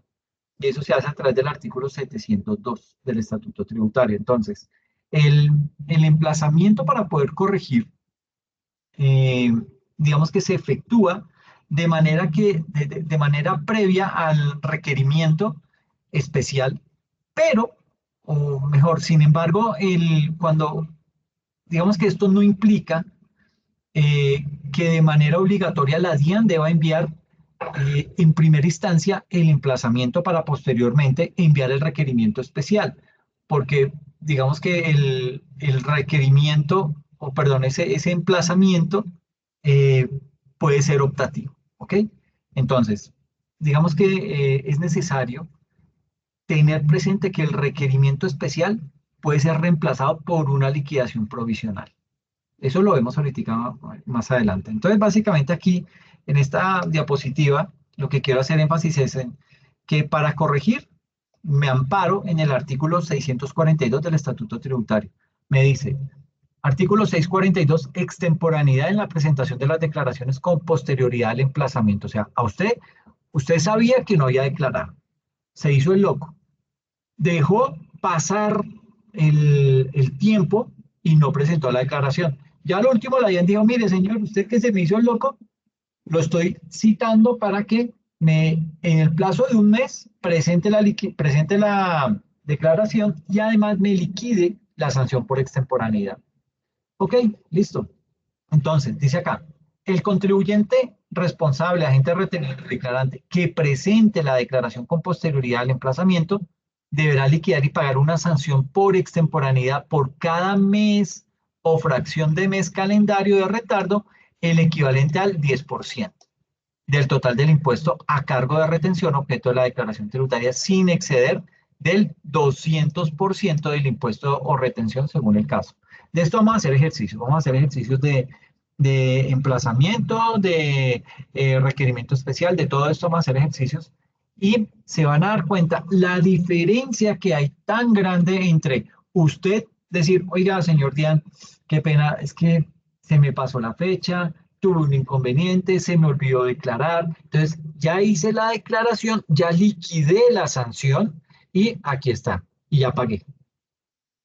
Y eso se hace a través del artículo 702 del Estatuto Tributario. Entonces, el emplazamiento para poder corregir, eh, digamos que se efectúa de manera de manera previa al requerimiento especial, pero, o mejor, sin embargo, digamos que esto no implica que de manera obligatoria la DIAN deba enviar en primera instancia el emplazamiento para posteriormente enviar el requerimiento especial, porque digamos que el requerimiento, o perdón, ese emplazamiento eh, puede ser optativo, ¿ok? Entonces, digamos que es necesario tener presente que el requerimiento especial puede ser reemplazado por una liquidación provisional. Eso lo vemos ahorita más adelante. Entonces, básicamente aquí, en esta diapositiva, lo que quiero hacer énfasis es en que para corregir, me amparo en el artículo 642 del Estatuto Tributario. Me dice, artículo 642, extemporaneidad en la presentación de las declaraciones con posterioridad al emplazamiento. O sea, usted sabía que no había declarado, se hizo el loco, dejó pasar el tiempo y no presentó la declaración. Ya al último la DIAN dijo, mire señor, usted que se me hizo el loco, lo estoy citando para que en el plazo de un mes presente la declaración y además me liquide la sanción por extemporaneidad. Ok, listo. Entonces, dice acá, el contribuyente responsable, agente retenido, declarante, que presente la declaración con posterioridad al emplazamiento, deberá liquidar y pagar una sanción por extemporaneidad por cada mes o fracción de mes calendario de retardo, el equivalente al 10% del total del impuesto a cargo de retención objeto de la declaración tributaria sin exceder del 200% del impuesto o retención según el caso. De esto vamos a hacer ejercicios de emplazamiento, de requerimiento especial, de todo esto vamos a hacer ejercicios y se van a dar cuenta la diferencia que hay tan grande entre usted decir, oiga, señor Dian, qué pena, es que se me pasó la fecha, tuve un inconveniente, se me olvidó declarar, entonces ya hice la declaración, ya liquidé la sanción y aquí está, y ya pagué.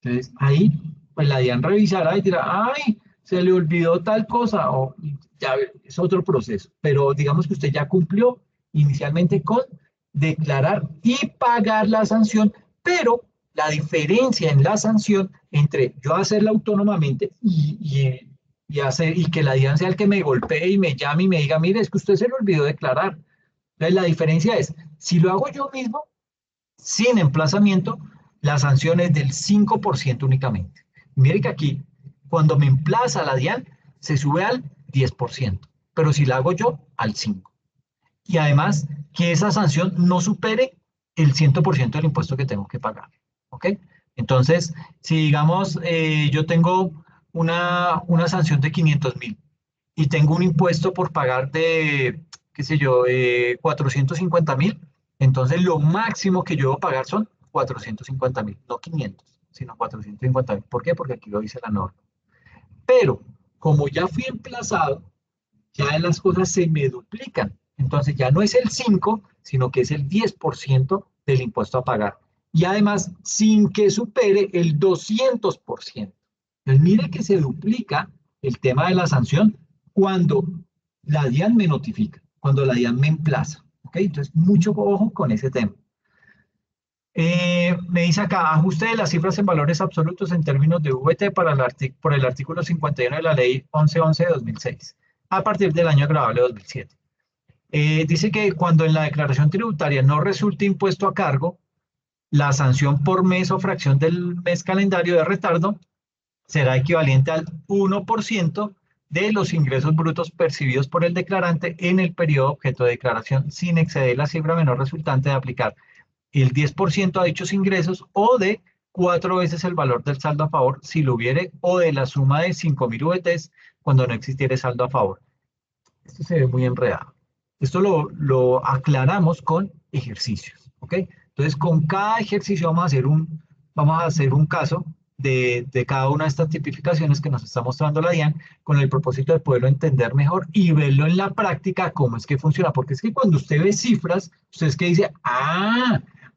Entonces ahí, pues la DIAN revisará y dirá, ay, se le olvidó tal cosa, o ya es otro proceso, pero digamos que usted ya cumplió inicialmente con declarar y pagar la sanción, pero la diferencia en la sanción entre yo hacerla autónomamente y que la DIAN sea el que me golpee y me llame y me diga, mire, es que usted se le olvidó declarar. Entonces la diferencia es, si lo hago yo mismo, sin emplazamiento, la sanción es del 5% únicamente. Mire que aquí, cuando me emplaza la DIAN, se sube al 10%, pero si la hago yo, al 5%. Y además, que esa sanción no supere el 100% del impuesto que tengo que pagar. ¿Ok? Entonces, si digamos, yo tengo una sanción de 500.000 y tengo un impuesto por pagar de, qué sé yo, 450.000, entonces lo máximo que yo debo pagar son 450.000, no 500, sino 450.000. ¿Por qué? Porque aquí lo dice la norma. Pero, como ya fui emplazado, ya las cosas se me duplican. Entonces ya no es el 5, sino que es el 10% del impuesto a pagar. Y además, sin que supere el 200%. Entonces, mire que se duplica el tema de la sanción cuando la DIAN me notifica, cuando la DIAN me emplaza. ¿Ok? Entonces, mucho ojo con ese tema. Me dice acá, ajuste de las cifras en valores absolutos en términos de VT por el artículo 51 de la ley 1111 de 2006, a partir del año agravable 2007. Dice que cuando en la declaración tributaria no resulte impuesto a cargo, la sanción por mes o fracción del mes calendario de retardo será equivalente al 1% de los ingresos brutos percibidos por el declarante en el periodo objeto de declaración, sin exceder la cifra menor resultante de aplicar el 10% a dichos ingresos o de 4 veces el valor del saldo a favor si lo hubiere, o de la suma de 5.000 VTs cuando no existiera saldo a favor. Esto se ve muy enredado. Esto lo aclaramos con ejercicios, ¿ok? Entonces, con cada ejercicio vamos a hacer un caso de cada una de estas tipificaciones que nos está mostrando la DIAN, con el propósito de poderlo entender mejor y verlo en la práctica cómo es que funciona. Porque es que cuando usted ve cifras, usted es que dice,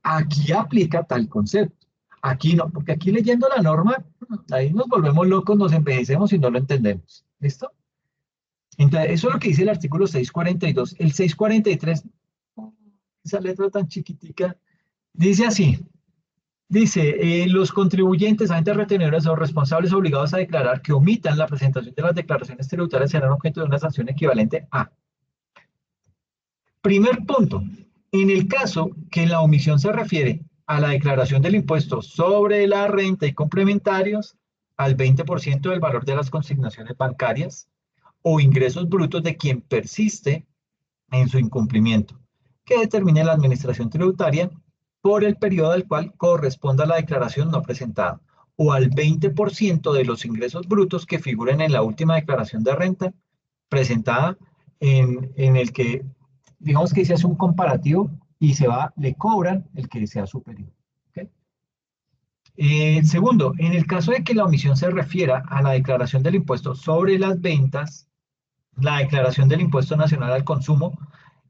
aquí aplica tal concepto. Aquí no, porque aquí leyendo la norma, ahí nos volvemos locos, nos envejecemos y no lo entendemos. ¿Listo? Entonces, eso es lo que dice el artículo 642. El 643, esa letra tan chiquitica, dice así. Dice, los contribuyentes, agentes retenedores o responsables obligados a declarar que omitan la presentación de las declaraciones tributarias serán objeto de una sanción equivalente a. Primer punto, en el caso que la omisión se refiere a la declaración del impuesto sobre la renta y complementarios al 20% del valor de las consignaciones bancarias o ingresos brutos de quien persiste en su incumplimiento, que determine la administración tributaria por el periodo al cual corresponda la declaración no presentada, o al 20% de los ingresos brutos que figuren en la última declaración de renta presentada, en el que, digamos que se hace un comparativo y le cobran el que sea superior. ¿Okay? Segundo, en el caso de que la omisión se refiera a la declaración del impuesto sobre las ventas, la declaración del impuesto nacional al consumo,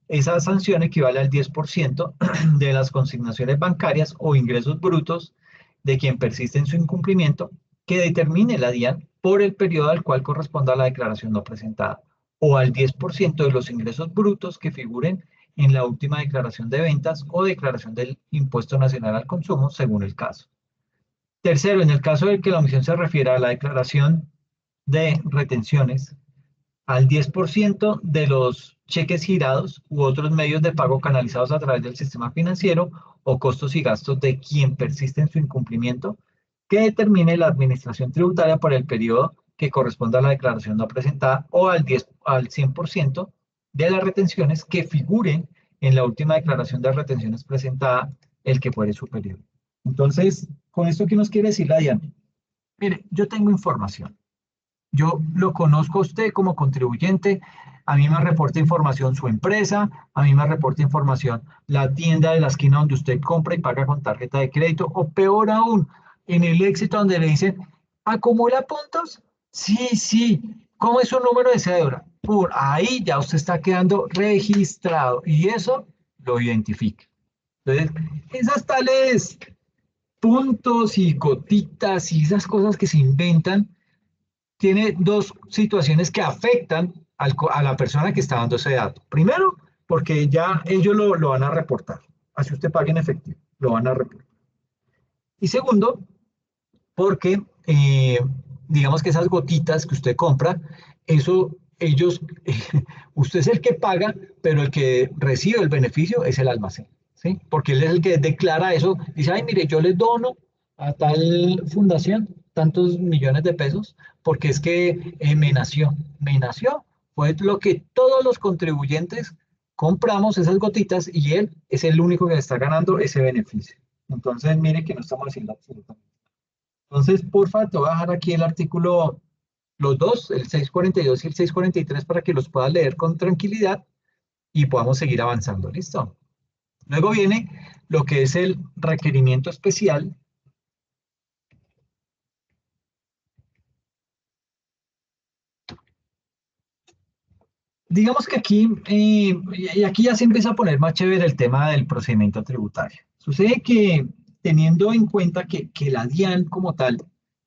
esa sanción equivale al 10% de las consignaciones bancarias o ingresos brutos de quien persiste en su incumplimiento que determine la DIAN por el periodo al cual corresponda la declaración no presentada, o al 10% de los ingresos brutos que figuren en la última declaración de ventas o declaración del impuesto nacional al consumo, según el caso. Tercero, en el caso de que la omisión se refiera a la declaración de retenciones, al 10% de los cheques girados u otros medios de pago canalizados a través del sistema financiero o costos y gastos de quien persiste en su incumplimiento, que determine la administración tributaria por el periodo que corresponda a la declaración no presentada, o al 100% de las retenciones que figuren en la última declaración de retenciones presentada, el que fuere superior. Entonces, ¿con esto qué nos quiere decir la DIAN? Mire, yo tengo información. Yo lo conozco a usted como contribuyente, a mí me reporta información su empresa, a mí me reporta información la tienda de la esquina donde usted compra y paga con tarjeta de crédito, o peor aún, en el éxito donde le dicen, ¿acumula puntos? Sí, sí. ¿Cómo es su número de cédula? Por ahí ya usted está quedando registrado y eso lo identifica. Entonces, esas tales puntos y gotitas y esas cosas que se inventan, tiene dos situaciones que afectan a la persona que está dando ese dato. Primero, porque ya ellos lo van a reportar. Así usted pague en efectivo, lo van a reportar. Y segundo, porque digamos que esas gotitas que usted compra, eso ellos, usted es el que paga, pero el que recibe el beneficio es el almacén, ¿sí? Porque él es el que declara eso, dice, ay, mire, yo les dono a tal fundación tantos millones de pesos, porque es que me nació, fue lo que todos los contribuyentes compramos esas gotitas y él es el único que está ganando ese beneficio. Entonces, mire que no estamos haciendo absolutamente. Entonces, porfa, te voy a dejar aquí el artículo, los dos, el 642 y el 643, para que los puedas leer con tranquilidad y podamos seguir avanzando. ¿Listo? Luego viene lo que es el requerimiento especial. Digamos que aquí, y aquí ya se empieza a poner más chévere el tema del procedimiento tributario. Sucede que teniendo en cuenta que la DIAN como tal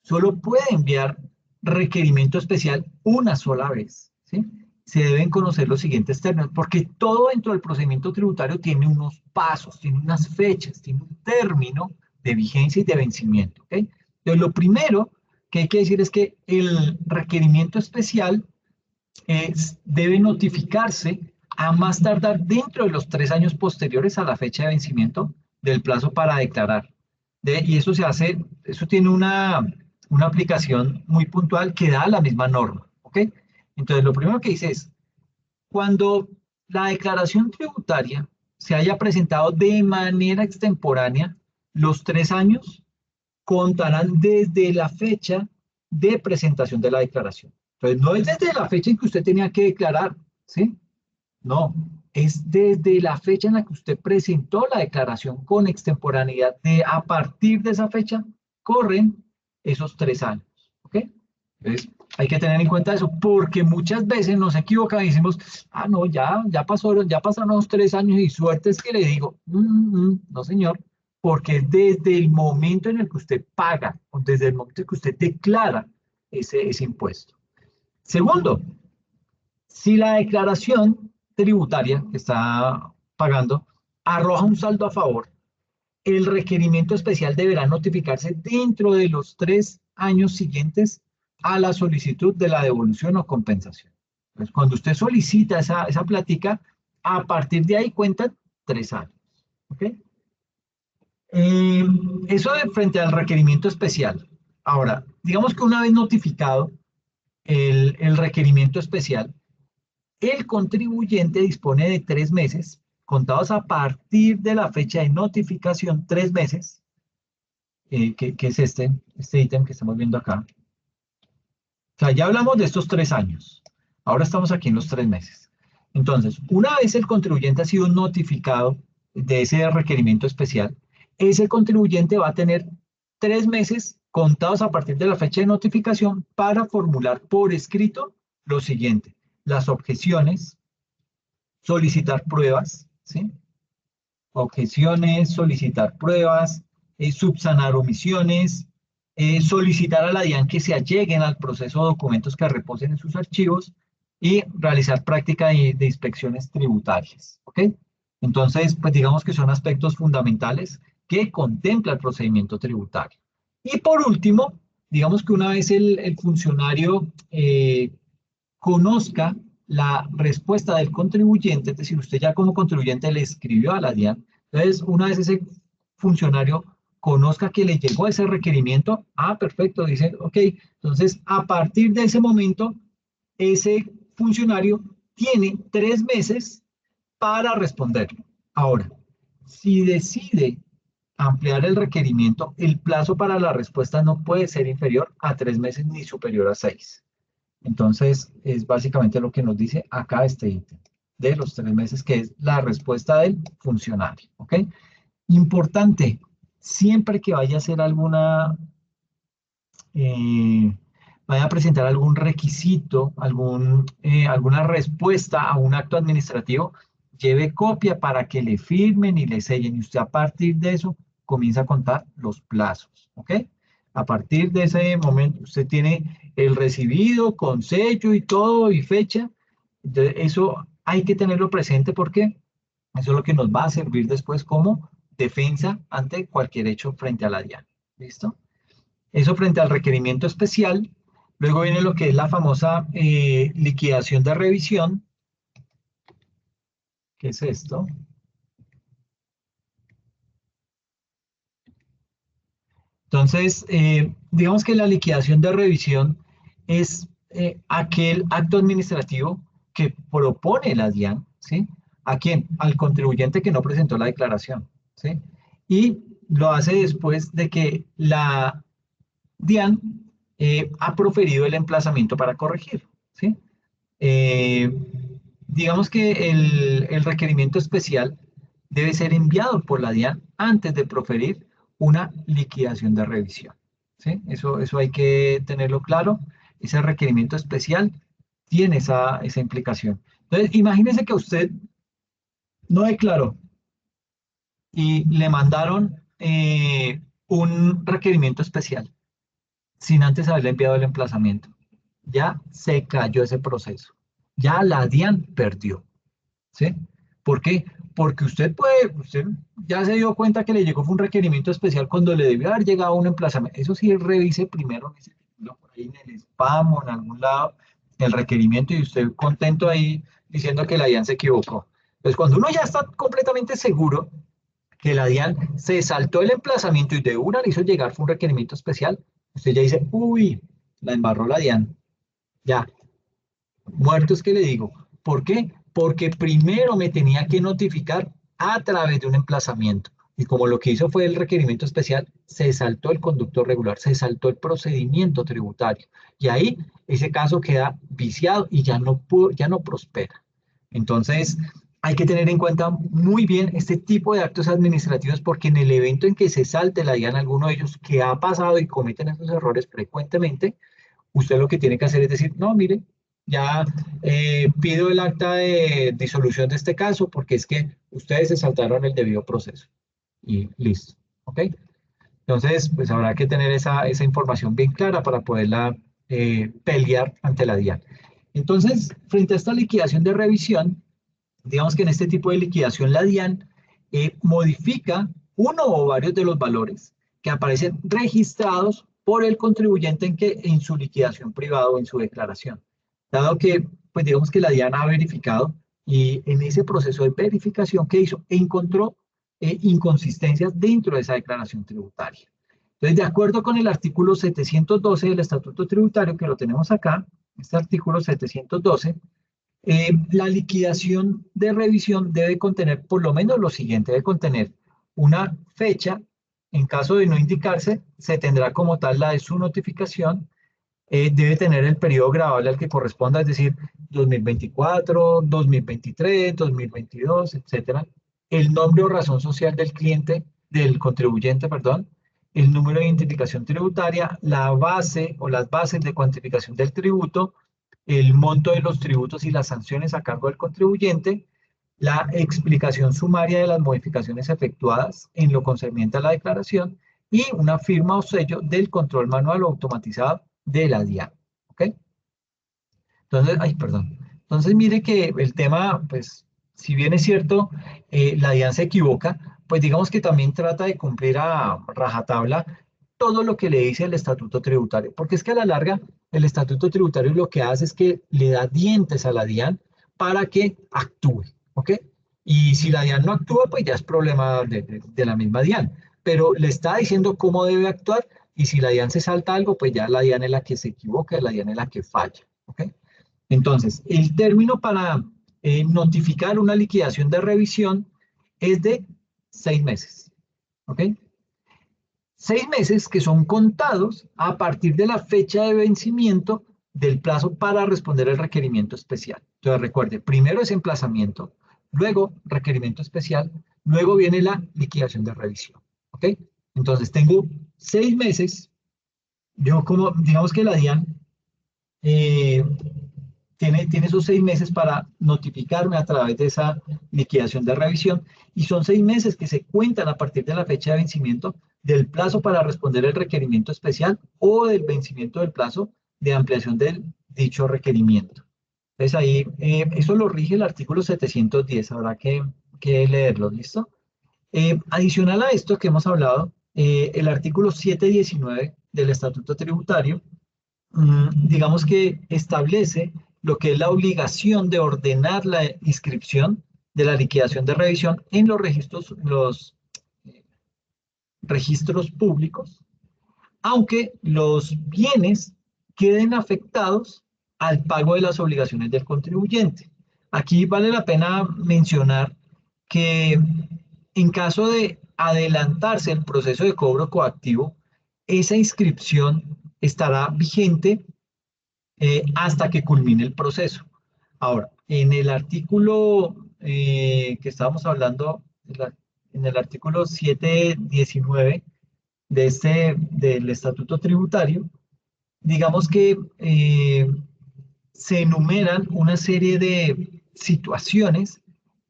solo puede enviar requerimiento especial una sola vez, ¿sí? Se deben conocer los siguientes términos, porque todo dentro del procedimiento tributario tiene unos pasos, tiene unas fechas, tiene un término de vigencia y de vencimiento, ¿ok? Entonces, lo primero que hay que decir es que el requerimiento especial debe notificarse a más tardar dentro de los 3 años posteriores a la fecha de vencimiento del plazo para declarar. Y eso se hace, eso tiene una aplicación muy puntual que da la misma norma, ¿ok? Entonces, lo primero que dice es, cuando la declaración tributaria se haya presentado de manera extemporánea los 3 años contarán desde la fecha de presentación de la declaración. Entonces, no es desde la fecha en que usted tenía que declarar, ¿sí? No, es desde la fecha en la que usted presentó la declaración con extemporaneidad. A partir de esa fecha, corren esos 3 años, ¿ok? Entonces, hay que tener en cuenta eso, porque muchas veces nos equivocamos y decimos, ah, no, ya pasaron los 3 años y suerte es que le digo, no, señor, porque desde el momento en el que usted paga, o desde el momento en que usted declara ese impuesto. Segundo, si la declaración tributaria que está pagando arroja un saldo a favor, el requerimiento especial deberá notificarse dentro de los 3 años siguientes a la solicitud de la devolución o compensación. Entonces, cuando usted solicita esa plática, a partir de ahí cuentan 3 años. ¿Ok? Eso de frente al requerimiento especial. Ahora, digamos que una vez notificado el requerimiento especial, el contribuyente dispone de 3 meses, contados a partir de la fecha de notificación, 3 meses, que es este ítem que estamos viendo acá. O sea, ya hablamos de estos 3 años. Ahora estamos aquí en los 3 meses. Entonces, una vez el contribuyente ha sido notificado de ese requerimiento especial, ese contribuyente va a tener 3 meses contados a partir de la fecha de notificación para formular por escrito lo siguiente: las objeciones, solicitar pruebas, ¿sí? Objeciones, solicitar pruebas, subsanar omisiones, solicitar a la DIAN que se alleguen al proceso documentos que reposen en sus archivos y realizar práctica de inspecciones tributarias, ¿ok? Entonces, pues digamos que son aspectos fundamentales que contempla el procedimiento tributario. Y por último, digamos que una vez el funcionario conozca la respuesta del contribuyente, es decir, usted ya como contribuyente le escribió a la DIAN, entonces una vez ese funcionario conozca que le llegó ese requerimiento, perfecto, dice, ok, entonces a partir de ese momento, ese funcionario tiene 3 meses para responderlo. Ahora, si decide ampliar el requerimiento, el plazo para la respuesta no puede ser inferior a 3 meses ni superior a 6. Entonces, es básicamente lo que nos dice acá este ítem de los 3 meses, que es la respuesta del funcionario. ¿Ok? Importante, siempre que vaya a hacer vaya a presentar algún requisito, alguna respuesta a un acto administrativo, lleve copia para que le firmen y le sellen. Y usted a partir de eso comienza a contar los plazos. ¿Ok? A partir de ese momento, usted tiene el recibido con sello y todo y fecha. Entonces, eso hay que tenerlo presente porque eso es lo que nos va a servir después como defensa ante cualquier hecho frente a la DIAN. ¿Listo? Eso frente al requerimiento especial. Luego viene lo que es la famosa liquidación de revisión. ¿Qué es esto? Entonces, digamos que la liquidación de revisión es aquel acto administrativo que propone la DIAN, ¿sí? ¿A quién? Al contribuyente que no presentó la declaración, ¿sí? Y lo hace después de que la DIAN ha proferido el emplazamiento para corregir, ¿sí? Eh, digamos que el requerimiento especial debe ser enviado por la DIAN antes de proferir una liquidación de revisión, ¿sí? Eso hay que tenerlo claro. Ese requerimiento especial tiene esa implicación. Entonces, imagínese que usted no declaró y le mandaron un requerimiento especial sin antes haberle enviado el emplazamiento. Ya se cayó ese proceso. Ya la DIAN perdió. ¿Sí? ¿Por qué? Porque usted ya se dio cuenta que le llegó fue un requerimiento especial cuando le debió haber llegado un emplazamiento. Eso sí, revise primero en ese título, por ahí en el spam o en algún lado, el requerimiento y usted contento ahí diciendo que la DIAN se equivocó. Entonces, cuando uno ya está completamente seguro que la DIAN se saltó el emplazamiento y de una le hizo llegar fue un requerimiento especial, usted ya dice, uy, la embarró la DIAN. Ya, muerto es que le digo. ¿Por qué? Porque primero me tenía que notificar a través de un emplazamiento. Y como lo que hizo fue el requerimiento especial, se saltó el conducto regular, se saltó el procedimiento tributario. Y ahí ese caso queda viciado y ya no prospera. Entonces, hay que tener en cuenta muy bien este tipo de actos administrativos porque en el evento en que se salte la DIAN alguno de ellos que ha pasado y cometen esos errores frecuentemente, usted lo que tiene que hacer es decir, no, mire, ya pido el acta de disolución de este caso porque es que ustedes se saltaron el debido proceso. Y listo, ¿ok? Entonces, pues habrá que tener esa información bien clara para poderla pelear ante la DIAN. Entonces, frente a esta liquidación de revisión, digamos que en este tipo de liquidación la DIAN modifica uno o varios de los valores que aparecen registrados por el contribuyente en su liquidación privada o en su declaración. Dado que, pues digamos que la DIAN ha verificado y en ese proceso de verificación que hizo, encontró inconsistencias dentro de esa declaración tributaria. Entonces, de acuerdo con el artículo 712 del Estatuto Tributario, que lo tenemos acá, este artículo 712, la liquidación de revisión debe contener por lo menos lo siguiente, debe contener una fecha, en caso de no indicarse, se tendrá como tal la de su notificación, debe tener el periodo grabable al que corresponda, es decir, 2024, 2023, 2022, etcétera, el nombre o razón social del cliente, del contribuyente, perdón, el número de identificación tributaria, la base o las bases de cuantificación del tributo, el monto de los tributos y las sanciones a cargo del contribuyente, la explicación sumaria de las modificaciones efectuadas en lo concerniente a la declaración y una firma o sello del control manual o automatizado de la DIAN. ¿Ok? Entonces, ay, perdón. Entonces, mire que el tema, pues, si bien es cierto, la DIAN se equivoca, pues digamos que también trata de cumplir a rajatabla todo lo que le dice el estatuto tributario, porque es que a la larga el estatuto tributario lo que hace es que le da dientes a la DIAN para que actúe, ¿ok? Y si la DIAN no actúa, pues ya es problema de la misma DIAN, pero le está diciendo cómo debe actuar y si la DIAN se salta algo, pues ya la DIAN es la que se equivoca, la DIAN es la que falla, ¿ok? Entonces, el término para notificar una liquidación de revisión es de 6 meses, ¿ok? 6 meses que son contados a partir de la fecha de vencimiento del plazo para responder el requerimiento especial. Entonces recuerde, primero es emplazamiento, luego requerimiento especial, luego viene la liquidación de revisión. ¿Ok? Entonces tengo 6 meses, yo como, digamos que la DIAN eh, tiene esos 6 meses para notificarme a través de esa liquidación de revisión y son 6 meses que se cuentan a partir de la fecha de vencimiento del plazo para responder el requerimiento especial o del vencimiento del plazo de ampliación del dicho requerimiento. Entonces ahí, eso lo rige el artículo 710, habrá que leerlo, ¿listo? Adicional a esto que hemos hablado, el artículo 719 del Estatuto Tributario, digamos que establece lo que es la obligación de ordenar la inscripción de la liquidación de revisión en los registros públicos, aunque los bienes queden afectados al pago de las obligaciones del contribuyente. Aquí vale la pena mencionar que en caso de adelantarse el proceso de cobro coactivo, esa inscripción estará vigente hasta que culmine el proceso. Ahora, en el artículo que estábamos hablando, en el artículo 719 del Estatuto Tributario, digamos que se enumeran una serie de situaciones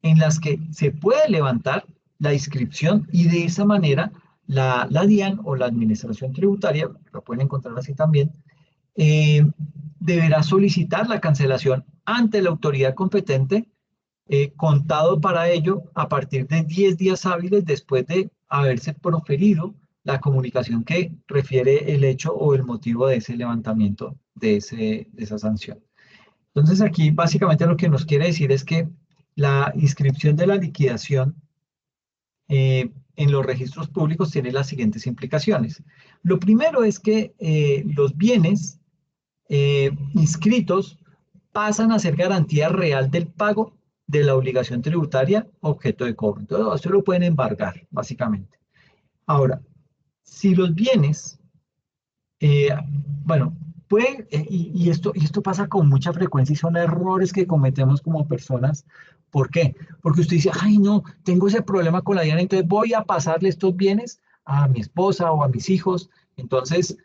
en las que se puede levantar la inscripción y de esa manera la DIAN o la Administración Tributaria, lo pueden encontrar así también, eh, deberá solicitar la cancelación ante la autoridad competente, contado para ello a partir de 10 días hábiles después de haberse proferido la comunicación que refiere el hecho o el motivo de ese levantamiento de esa sanción. Entonces aquí básicamente lo que nos quiere decir es que la inscripción de la liquidación en los registros públicos tiene las siguientes implicaciones. Lo primero es que los bienes inscritos pasan a ser garantía real del pago de la obligación tributaria objeto de cobro. Entonces, esto lo pueden embargar, básicamente. Ahora, si los bienes, eh, bueno, puede, y esto pasa con mucha frecuencia y son errores que cometemos como personas. ¿Por qué? Porque usted dice, ay, no, tengo ese problema con la DIAN, entonces voy a pasarle estos bienes a mi esposa o a mis hijos. Entonces,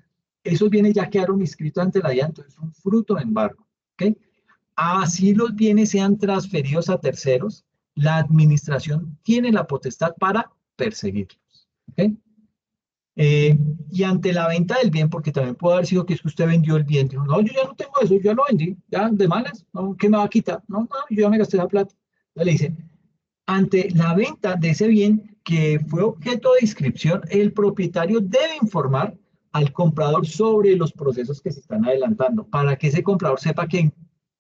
esos bienes ya quedaron inscritos ante la DIAN, entonces es un fruto de embargo. ¿Ok? Así los bienes sean transferidos a terceros, la administración tiene la potestad para perseguirlos. ¿Ok? Y ante la venta del bien, porque también puede haber sido que es que usted vendió el bien, dijo, no, yo ya no tengo eso, yo ya lo vendí, ya de malas, no, ¿qué me va a quitar? No, no, yo ya me gasté la plata. Entonces le dice, ante la venta de ese bien que fue objeto de inscripción, el propietario debe informar al comprador sobre los procesos que se están adelantando, para que ese comprador sepa que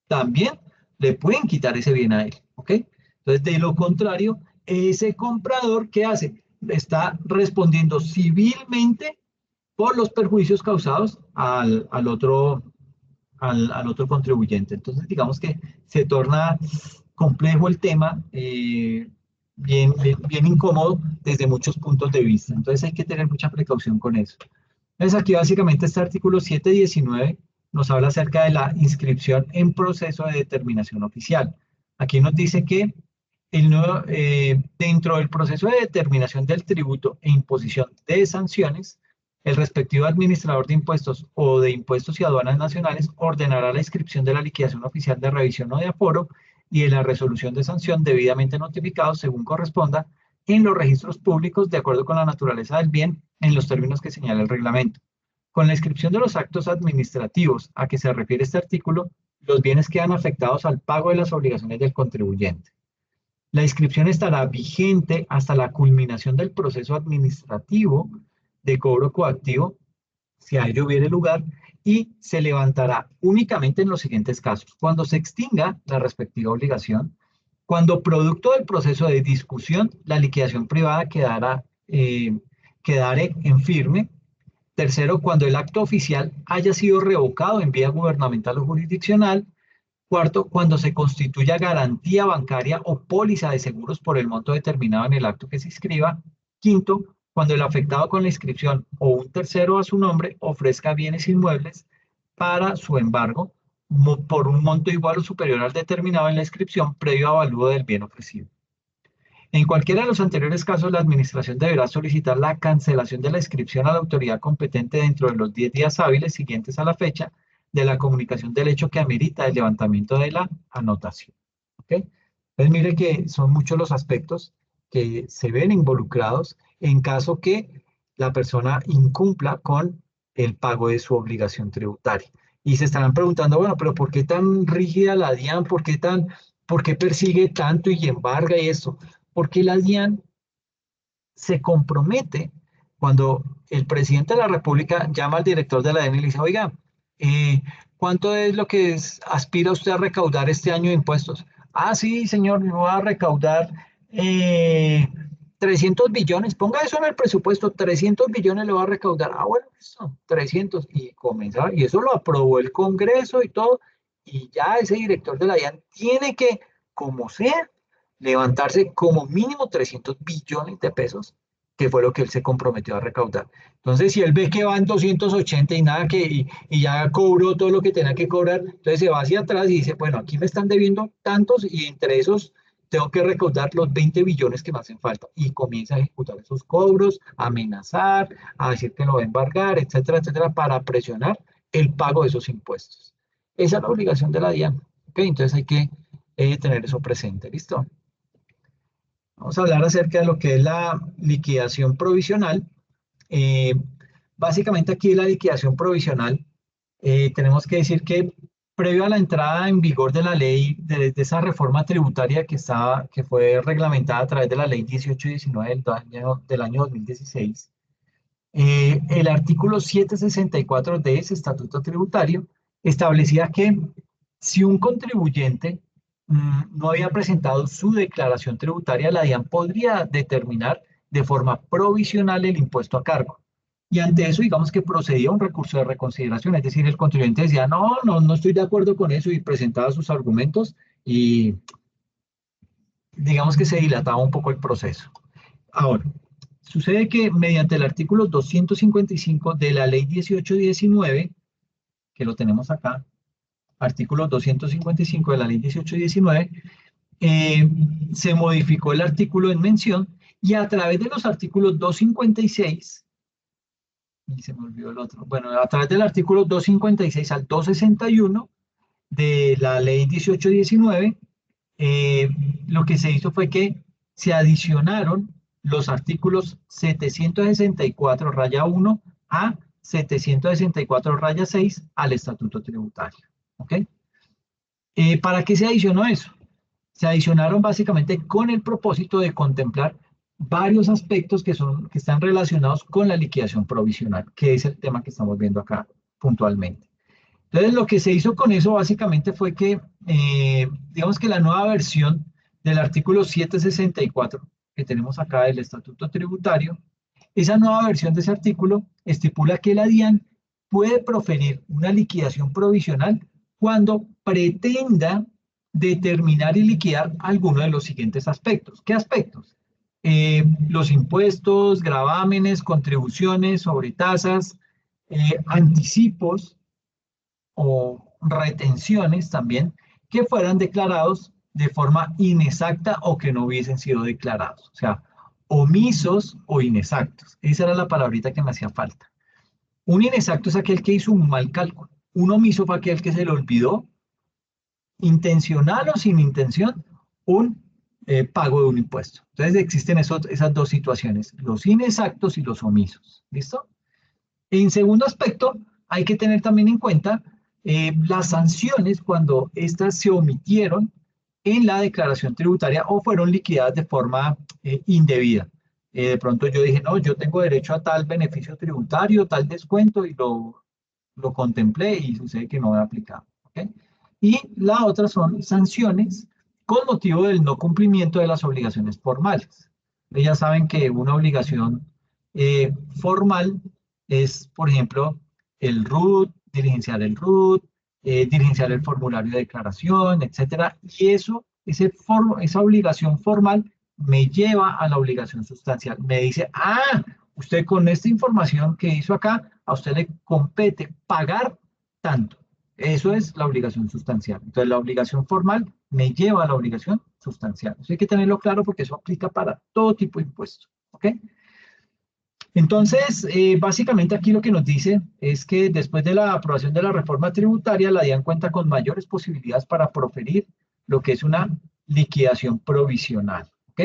también le pueden quitar ese bien a él, ¿ok? Entonces, de lo contrario, ese comprador, ¿qué hace? Está respondiendo civilmente por los perjuicios causados al otro contribuyente. Entonces, digamos que se torna complejo el tema, bien incómodo desde muchos puntos de vista. Entonces, hay que tener mucha precaución con eso. Entonces, aquí básicamente este artículo 719 nos habla acerca de la inscripción en proceso de determinación oficial. Aquí nos dice que dentro del proceso de determinación del tributo e imposición de sanciones, el respectivo administrador de impuestos o de impuestos y aduanas nacionales ordenará la inscripción de la liquidación oficial de revisión o de aforo y de la resolución de sanción debidamente notificados según corresponda en los registros públicos de acuerdo con la naturaleza del bien en los términos que señala el reglamento. Con la inscripción de los actos administrativos a que se refiere este artículo, los bienes quedan afectados al pago de las obligaciones del contribuyente. La inscripción estará vigente hasta la culminación del proceso administrativo de cobro coactivo, si a ello hubiere lugar, y se levantará únicamente en los siguientes casos: cuando se extinga la respectiva obligación, cuando producto del proceso de discusión la liquidación privada quedare en firme. Tercero, cuando el acto oficial haya sido revocado en vía gubernamental o jurisdiccional. Cuarto, cuando se constituya garantía bancaria o póliza de seguros por el monto determinado en el acto que se inscriba. Quinto, cuando el afectado con la inscripción o un tercero a su nombre ofrezca bienes inmuebles para su embargo por un monto igual o superior al determinado en la inscripción previo avalúo del bien ofrecido. En cualquiera de los anteriores casos, la administración deberá solicitar la cancelación de la inscripción a la autoridad competente dentro de los 10 días hábiles siguientes a la fecha de la comunicación del hecho que amerita el levantamiento de la anotación. ¿Okay? Entonces, mire que son muchos los aspectos que se ven involucrados en caso que la persona incumpla con el pago de su obligación tributaria. Y se estarán preguntando, bueno, pero ¿por qué tan rígida la DIAN? ¿Por qué persigue tanto y embarga y eso? Porque la DIAN se compromete cuando el presidente de la República llama al director de la DIAN y le dice, oiga, ¿cuánto es lo que aspira usted a recaudar este año de impuestos? Ah, sí, señor, yo voy a recaudar 300 billones. Ponga eso en el presupuesto, 300 billones le va a recaudar. Ah, bueno, eso, 300. Y comenzar, y eso lo aprobó el Congreso y todo, y ya ese director de la DIAN tiene que, como sea, levantarse como mínimo 300 billones de pesos, que fue lo que él se comprometió a recaudar. Entonces, si él ve que van 280 y nada, y ya cobró todo lo que tenía que cobrar, entonces se va hacia atrás y dice, bueno, aquí me están debiendo tantos y entre esos tengo que recaudar los 20 billones que me hacen falta. Y comienza a ejecutar esos cobros, a amenazar, a decir que lo va a embargar, etcétera, etcétera, para presionar el pago de esos impuestos. Esa es la obligación de la DIAN. ¿Okay? Entonces hay que tener eso presente. ¿Listo? Vamos a hablar acerca de lo que es la liquidación provisional. Eh, Básicamente aquí la liquidación provisional, tenemos que decir que previo a la entrada en vigor de la ley, de esa reforma tributaria que fue reglamentada a través de la ley 1819 del año 2016, el artículo 764 de ese estatuto tributario establecía que si un contribuyente no había presentado su declaración tributaria, la DIAN podría determinar de forma provisional el impuesto a cargo. Y ante eso, digamos que procedía un recurso de reconsideración, es decir, el contribuyente decía, no estoy de acuerdo con eso y presentaba sus argumentos y digamos que se dilataba un poco el proceso. Ahora, sucede que mediante el artículo 255 de la ley 1819, que lo tenemos acá, artículo 255 de la ley 1819, se modificó el artículo en mención y a través de los artículos 256, y se me olvidó el otro, bueno, a través del artículo 256 al 261 de la ley 1819, lo que se hizo fue que se adicionaron los artículos 764 raya 1 a 764 raya 6 al estatuto tributario. ¿Ok? ¿Para qué se adicionó eso? Se adicionaron básicamente con el propósito de contemplar varios aspectos que están relacionados con la liquidación provisional, que es el tema que estamos viendo acá puntualmente. Entonces, lo que se hizo con eso básicamente fue que, digamos que la nueva versión del artículo 764 que tenemos acá del Estatuto Tributario, esa nueva versión de ese artículo estipula que la DIAN puede proferir una liquidación provisional cuando pretenda determinar y liquidar alguno de los siguientes aspectos. ¿Qué aspectos? Los impuestos, gravámenes, contribuciones, sobretasas, anticipos o retenciones también que fueran declarados de forma inexacta o que no hubiesen sido declarados. O sea, omisos o inexactos. Esa era la palabrita que me hacía falta. Un inexacto es aquel que hizo un mal cálculo. Un omiso fue aquel que se le olvidó, intencional o sin intención, un pago de un impuesto. Entonces existen esas dos situaciones, los inexactos y los omisos. ¿Listo? En segundo aspecto, hay que tener también en cuenta las sanciones cuando éstas se omitieron en la declaración tributaria o fueron liquidadas de forma indebida. De pronto yo dije, no, yo tengo derecho a tal beneficio tributario, tal descuento, y lo contemplé y sucede que no me ha aplicado. ¿Okay? Y la otra son sanciones con motivo del no cumplimiento de las obligaciones formales. Ya saben que una obligación formal es, por ejemplo, el RUT, diligenciar el RUT, diligenciar el formulario de declaración, etcétera. Y esa obligación formal me lleva a la obligación sustancial. Me dice, usted con esta información que hizo acá, a usted le compete pagar tanto. Eso es la obligación sustancial. Entonces, la obligación formal me lleva a la obligación sustancial. Eso hay que tenerlo claro porque eso aplica para todo tipo de impuestos. ¿Ok? Entonces, básicamente aquí lo que nos dice es que después de la aprobación de la reforma tributaria, la DIAN cuenta con mayores posibilidades para proferir lo que es una liquidación provisional. ¿Ok?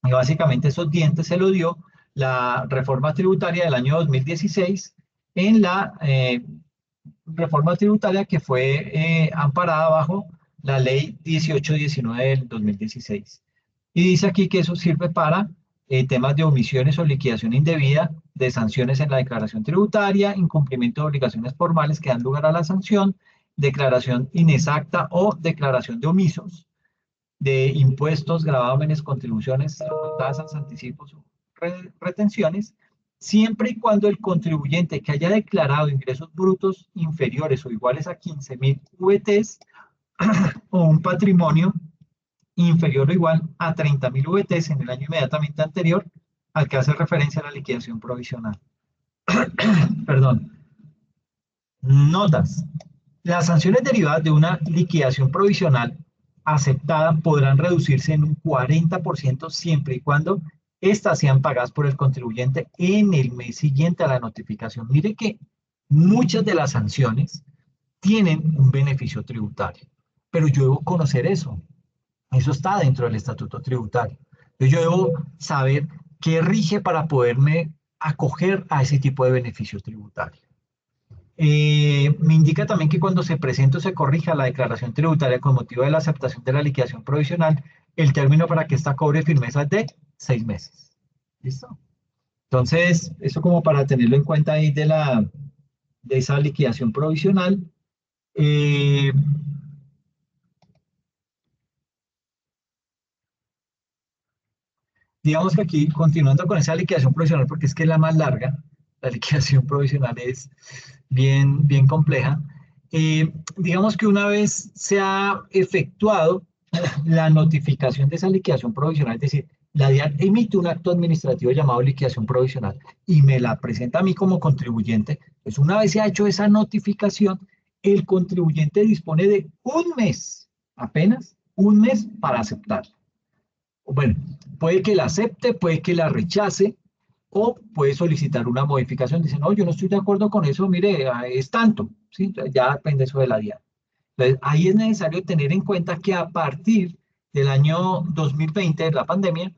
Y básicamente esos dientes se lo dio la reforma tributaria del año 2016 en la reforma tributaria que fue amparada bajo la ley 1819 del 2016. Y dice aquí que eso sirve para temas de omisiones o liquidación indebida de sanciones en la declaración tributaria, incumplimiento de obligaciones formales que dan lugar a la sanción, declaración inexacta o declaración de omisos, de impuestos, gravámenes, contribuciones, tasas, anticipos o retenciones, siempre y cuando el contribuyente que haya declarado ingresos brutos inferiores o iguales a 15.000 VTs o un patrimonio inferior o igual a 30.000 VTs en el año inmediatamente anterior al que hace referencia a la liquidación provisional. Perdón. Notas. Las sanciones derivadas de una liquidación provisional aceptada podrán reducirse en un 40% siempre y cuando estas sean pagadas por el contribuyente en el mes siguiente a la notificación. Mire que muchas de las sanciones tienen un beneficio tributario, pero yo debo conocer eso. Eso está dentro del estatuto tributario. Entonces yo debo saber qué rige para poderme acoger a ese tipo de beneficio tributario. Me indica también que cuando se presente o se corrija la declaración tributaria con motivo de la aceptación de la liquidación provisional, el término para que esta cobre firmeza es de 6 meses. ¿Listo? Entonces, eso como para tenerlo en cuenta ahí de esa liquidación provisional. Digamos que aquí, continuando con esa liquidación provisional, porque es que es la más larga, la liquidación provisional es bien compleja. Digamos que una vez se ha efectuado la notificación de esa liquidación provisional, es decir, la DIAN emite un acto administrativo llamado liquidación provisional y me la presenta a mí como contribuyente, pues una vez se ha hecho esa notificación, el contribuyente dispone de un mes, apenas un mes para aceptarla. Bueno, puede que la acepte, puede que la rechace o puede solicitar una modificación. Dice, no, yo no estoy de acuerdo con eso, mire, es tanto, ¿sí? Ya depende eso de la DIAN. Entonces, ahí es necesario tener en cuenta que a partir del año 2020, de la pandemia,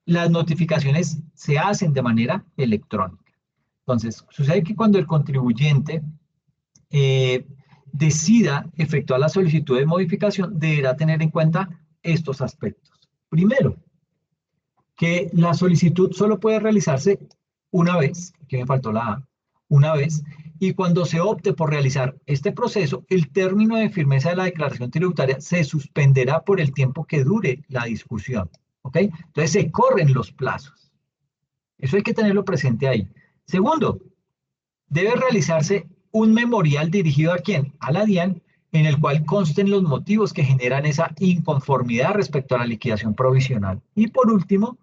las notificaciones se hacen de manera electrónica. Entonces, sucede que cuando el contribuyente eh, decida efectuar la solicitud de modificación, deberá tener en cuenta estos aspectos. Primero, que la solicitud solo puede realizarse una vez, que me faltó la A, una vez, y cuando se opte por realizar este proceso, el término de firmeza de la declaración tributaria se suspenderá por el tiempo que dure la discusión, ¿ok? Entonces se corren los plazos. Eso hay que tenerlo presente ahí. Segundo, debe realizarse un memorial dirigido a quién? A la DIAN, en el cual consten los motivos que generan esa inconformidad respecto a la liquidación provisional. Y por último,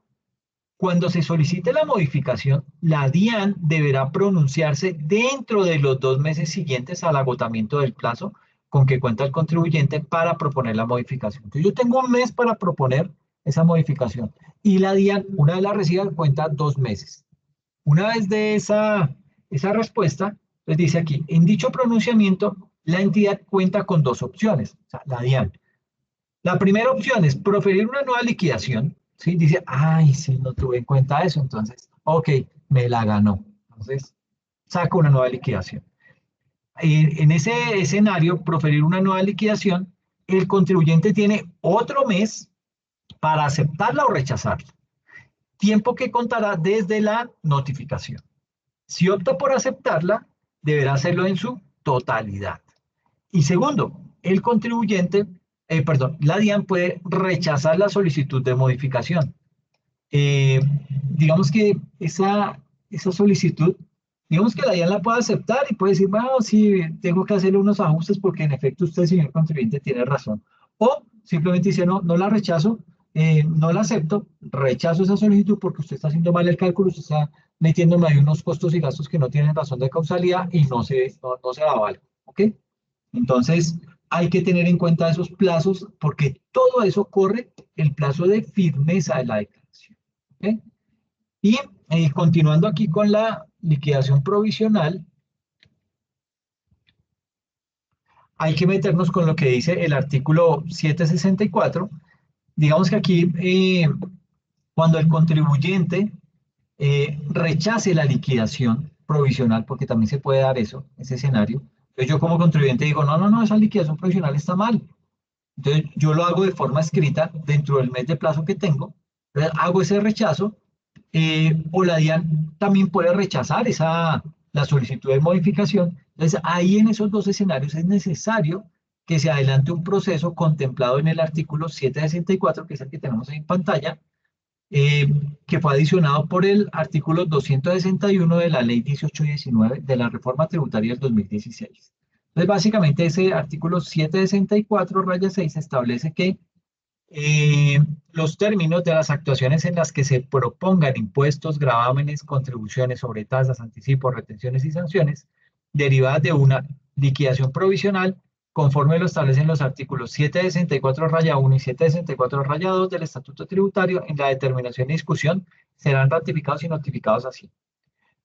cuando se solicite la modificación, la DIAN deberá pronunciarse dentro de los 2 meses siguientes al agotamiento del plazo con que cuenta el contribuyente para proponer la modificación. Entonces, yo tengo un mes para proponer esa modificación y la DIAN, una vez la reciba, cuenta 2 meses. Una vez de esa respuesta, les dice aquí, en dicho pronunciamiento, la entidad cuenta con dos opciones, o sea, la DIAN. La primera opción es proferir una nueva liquidación, ¿sí? Dice, ay, sí, no tuve en cuenta eso, entonces, ok, me la ganó. Entonces, saco una nueva liquidación. En ese escenario, proferir una nueva liquidación, el contribuyente tiene otro mes para aceptarla o rechazarla, tiempo que contará desde la notificación. Si opta por aceptarla, deberá hacerlo en su totalidad. Y segundo, el contribuyente, perdón, la DIAN puede rechazar la solicitud de modificación. Eh, digamos que esa solicitud, digamos que la DIAN la puede aceptar y puede decir, bueno, sí, tengo que hacerle unos ajustes porque en efecto usted, señor contribuyente, tiene razón. O simplemente dice, no, no la rechazo, no la acepto, rechazo esa solicitud porque usted está haciendo mal el cálculo, usted está metiéndome ahí unos costos y gastos que no tienen razón de causalidad y no se avalo. ¿Ok? Entonces, hay que tener en cuenta esos plazos porque todo eso corre el plazo de firmeza de la declaración. ¿Ok? Y continuando aquí con la liquidación provisional, hay que meternos con lo que dice el artículo 764. Digamos que aquí, cuando el contribuyente rechace la liquidación provisional, porque también se puede dar eso, ese escenario, entonces yo como contribuyente digo, no, no, no, esa liquidación provisional está mal. Entonces yo lo hago de forma escrita dentro del mes de plazo que tengo, hago ese rechazo, o la DIAN también puede rechazar la solicitud de modificación. Entonces ahí en esos dos escenarios es necesario que se adelante un proceso contemplado en el artículo 764, que es el que tenemos en pantalla, eh, que fue adicionado por el artículo 261 de la ley 1819 de la reforma tributaria del 2016. Entonces, básicamente ese artículo 764, raya 6, establece que los términos de las actuaciones en las que se propongan impuestos, gravámenes, contribuciones sobre tasas, anticipos, retenciones y sanciones derivadas de una liquidación provisional, conforme lo establecen los artículos 764 raya 1 y 764 raya 2 del Estatuto Tributario, en la determinación y discusión serán ratificados y notificados así.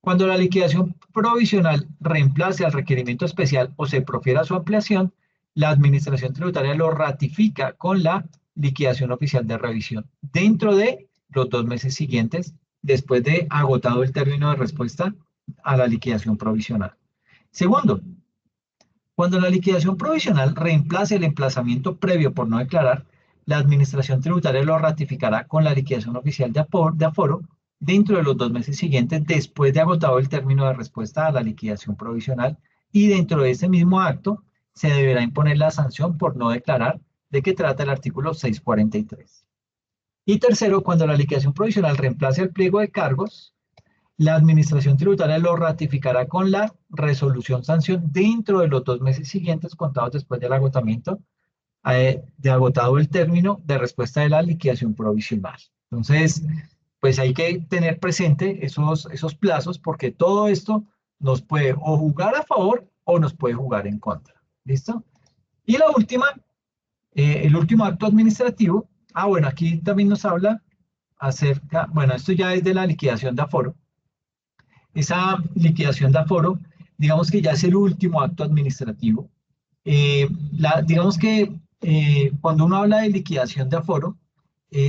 Cuando la liquidación provisional reemplace al requerimiento especial o se profiera su ampliación, la Administración Tributaria lo ratifica con la liquidación oficial de revisión dentro de los 2 meses siguientes, después de agotado el término de respuesta a la liquidación provisional. Segundo, cuando la liquidación provisional reemplace el emplazamiento previo por no declarar, la Administración Tributaria lo ratificará con la liquidación oficial de aforo dentro de los 2 meses siguientes después de agotado el término de respuesta a la liquidación provisional, y dentro de ese mismo acto se deberá imponer la sanción por no declarar, de que trata el artículo 643. Y tercero, cuando la liquidación provisional reemplace el pliego de cargos, la Administración Tributaria lo ratificará con la resolución sanción dentro de los 2 meses siguientes contados después del agotamiento de agotado el término de respuesta de la liquidación provisional. Entonces, pues hay que tener presente esos plazos porque todo esto nos puede o jugar a favor o nos puede jugar en contra. ¿Listo? Y la última, el último acto administrativo. Bueno, aquí también nos habla acerca, bueno, esto ya es de la liquidación de aforo. Esa liquidación de aforo, digamos que ya es el último acto administrativo. Digamos que cuando uno habla de liquidación de aforo,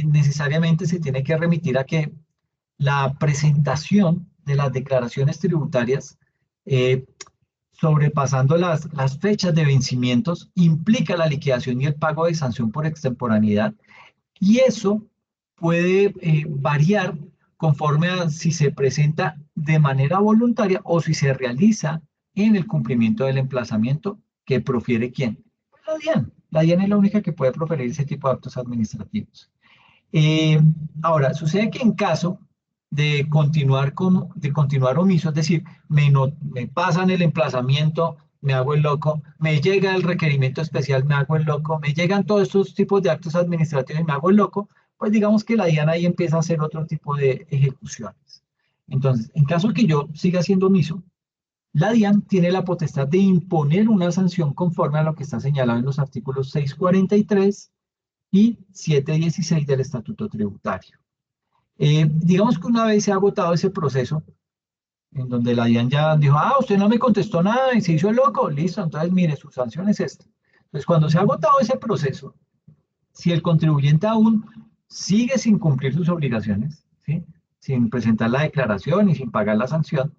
necesariamente se tiene que remitir a que la presentación de las declaraciones tributarias, eh, sobrepasando las fechas de vencimientos, implica la liquidación y el pago de sanción por extemporaneidad. Y eso puede variar conforme a si se presenta de manera voluntaria o si se realiza en el cumplimiento del emplazamiento que profiere quién. La DIAN. La DIAN es la única que puede proferir ese tipo de actos administrativos. Eh, Ahora, sucede que en caso de continuar omiso, es decir, me pasan el emplazamiento, me hago el loco, me llega el requerimiento especial, me hago el loco, me llegan todos estos tipos de actos administrativos y me hago el loco, pues digamos que la DIAN ahí empieza a hacer otro tipo de ejecuciones. Entonces, en caso que yo siga siendo omiso, la DIAN tiene la potestad de imponer una sanción conforme a lo que está señalado en los artículos 643 y 716 del Estatuto Tributario. Digamos que una vez se ha agotado ese proceso, en donde la DIAN ya dijo, usted no me contestó nada y se hizo el loco, listo, entonces mire, su sanción es esta. Entonces, cuando se ha agotado ese proceso, si el contribuyente aún sigue sin cumplir sus obligaciones, ¿sí? Sin presentar la declaración y sin pagar la sanción,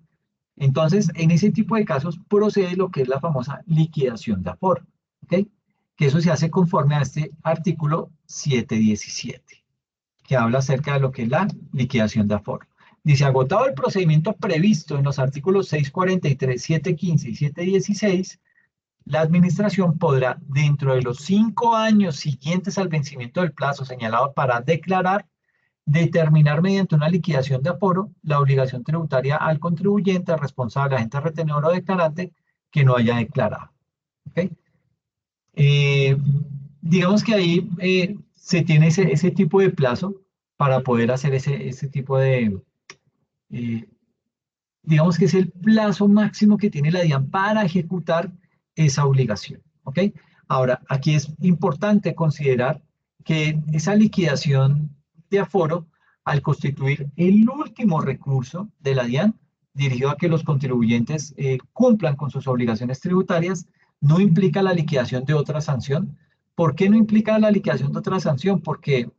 entonces, en ese tipo de casos procede lo que es la famosa liquidación de aforo, ¿ok? Que eso se hace conforme a este artículo 717, que habla acerca de lo que es la liquidación de aforo. Dice, agotado el procedimiento previsto en los artículos 643, 715 y 716, la administración podrá, dentro de los 5 años siguientes al vencimiento del plazo señalado para declarar, determinar mediante una liquidación de aforo la obligación tributaria al contribuyente, al responsable, agente retenedor o declarante que no haya declarado. ¿Okay? Eh, digamos que ahí se tiene ese tipo de plazo para poder hacer ese tipo de, eh, digamos que es el plazo máximo que tiene la DIAN para ejecutar esa obligación. ¿Ok? Ahora, aquí es importante considerar que esa liquidación de aforo, al constituir el último recurso de la DIAN, dirigido a que los contribuyentes cumplan con sus obligaciones tributarias, no implica la liquidación de otra sanción. ¿Por qué no implica la liquidación de otra sanción? Porque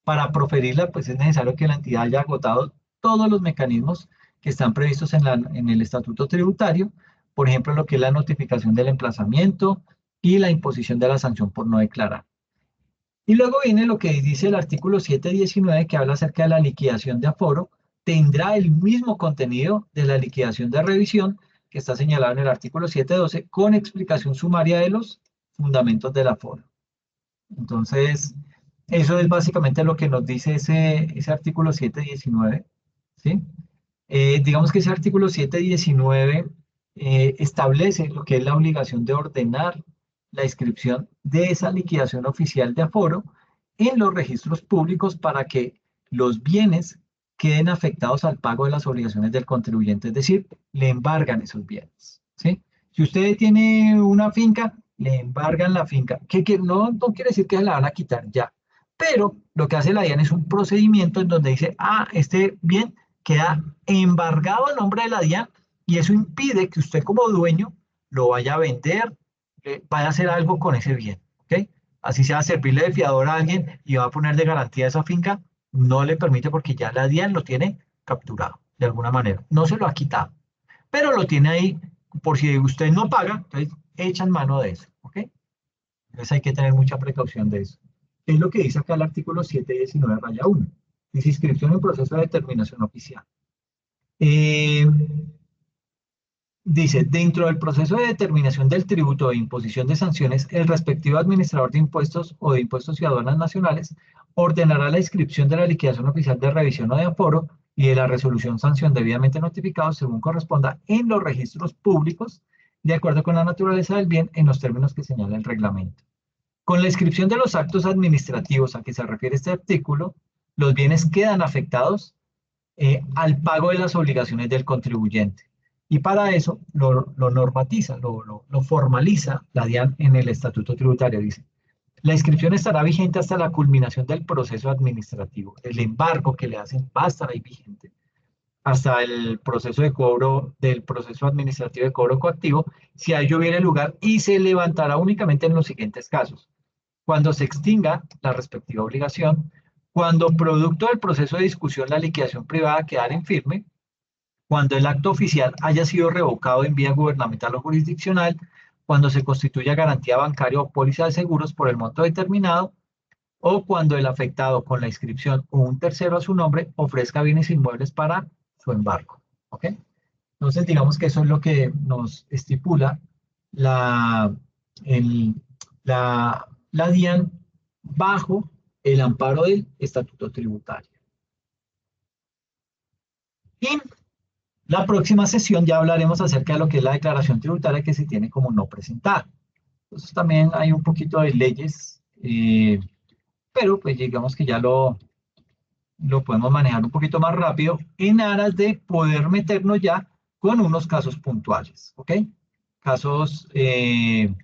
para proferirla, pues es necesario que la entidad haya agotado todos los mecanismos que están previstos en el Estatuto Tributario, por ejemplo, lo que es la notificación del emplazamiento y la imposición de la sanción por no declarar. Y luego viene lo que dice el artículo 719, que habla acerca de la liquidación de aforo, tendrá el mismo contenido de la liquidación de revisión, que está señalado en el artículo 712, con explicación sumaria de los fundamentos del aforo. Entonces, eso es básicamente lo que nos dice ese artículo 719, ¿sí? Digamos que ese artículo 719 establece lo que es la obligación de ordenar la inscripción de esa liquidación oficial de aforo en los registros públicos para que los bienes queden afectados al pago de las obligaciones del contribuyente, es decir, le embargan esos bienes, ¿sí? Si usted tiene una finca, le embargan la finca, que no quiere decir que se la van a quitar ya, pero lo que hace la DIAN es un procedimiento en donde dice, este bien queda embargado a nombre de la DIAN y eso impide que usted como dueño lo vaya a vender, vaya a hacer algo con ese bien, ¿ok? Así sea servirle de fiador a alguien y va a poner de garantía esa finca, no le permite porque ya la DIAN lo tiene capturado de alguna manera, no se lo ha quitado, pero lo tiene ahí por si usted no paga, entonces echan mano de eso, ¿ok? Entonces hay que tener mucha precaución de eso. ¿Qué es lo que dice acá el artículo 719-1? Dice inscripción en proceso de determinación oficial. Dice, dentro del proceso de determinación del tributo e imposición de sanciones, el respectivo administrador de impuestos o de impuestos y aduanas nacionales ordenará la inscripción de la liquidación oficial de revisión o de aforo y de la resolución sanción debidamente notificados según corresponda en los registros públicos, de acuerdo con la naturaleza del bien en los términos que señala el reglamento. Con la inscripción de los actos administrativos a que se refiere este artículo, los bienes quedan afectados al pago de las obligaciones del contribuyente. Y para eso lo normatiza, lo formaliza la DIAN en el Estatuto Tributario. Dice, la inscripción estará vigente hasta la culminación del proceso administrativo. El embargo que le hacen va a estar ahí vigente hasta el proceso de cobro, del proceso administrativo de cobro coactivo, si a ello viene lugar, y se levantará únicamente en los siguientes casos. Cuando se extinga la respectiva obligación, cuando producto del proceso de discusión la liquidación privada quedara en firme, cuando el acto oficial haya sido revocado en vía gubernamental o jurisdiccional, cuando se constituya garantía bancaria o póliza de seguros por el monto determinado, o cuando el afectado con la inscripción o un tercero a su nombre ofrezca bienes inmuebles para su embargo. ¿Ok? Entonces, digamos que eso es lo que nos estipula la, la DIAN bajo el amparo del Estatuto Tributario. Y la próxima sesión ya hablaremos acerca de lo que es la declaración tributaria que se tiene como no presentar. Entonces también hay un poquito de leyes, pero pues digamos que ya lo podemos manejar un poquito más rápido en aras de poder meternos ya con unos casos puntuales, ¿ok? Casos de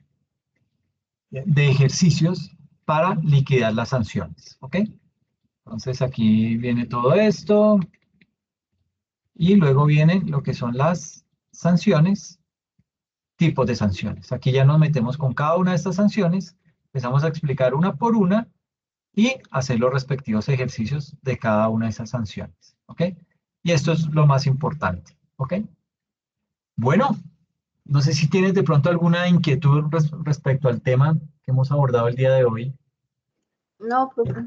ejercicios para liquidar las sanciones, ¿ok? Entonces aquí viene todo esto y luego vienen lo que son las sanciones, tipos de sanciones. Aquí ya nos metemos con cada una de estas sanciones, empezamos a explicar una por una y hacer los respectivos ejercicios de cada una de esas sanciones, ¿ok? Y esto es lo más importante, ¿ok? Bueno, no sé si tienes de pronto alguna inquietud respecto al tema que hemos abordado el día de hoy. No, profe.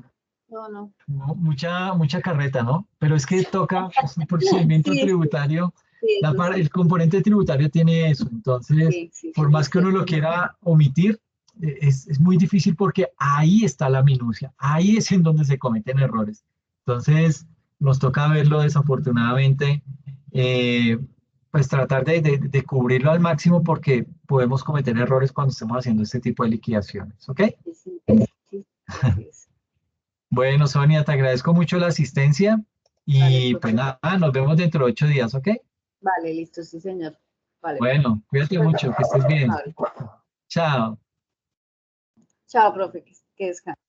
No. Mucha carreta, ¿no? Pero es que toca, pues, el procedimiento Sí, tributario, sí, eso el sí. componente tributario tiene eso. Entonces, Sí, por más que uno lo quiera omitir, es muy difícil porque ahí está la minucia, ahí es en donde se cometen errores. Entonces, nos toca verlo desafortunadamente, pues tratar de cubrirlo al máximo porque podemos cometer errores cuando estemos haciendo este tipo de liquidaciones, ¿ok? Sí, así es. Bueno, Sonia, te agradezco mucho la asistencia Vale, y pues profe. nada, nos vemos dentro de 8 días, ¿ok? Vale, listo, sí, señor. Vale, profe. Bueno, cuídate mucho, que estés bien. Vale. Chao. Chao, profe, que descanse.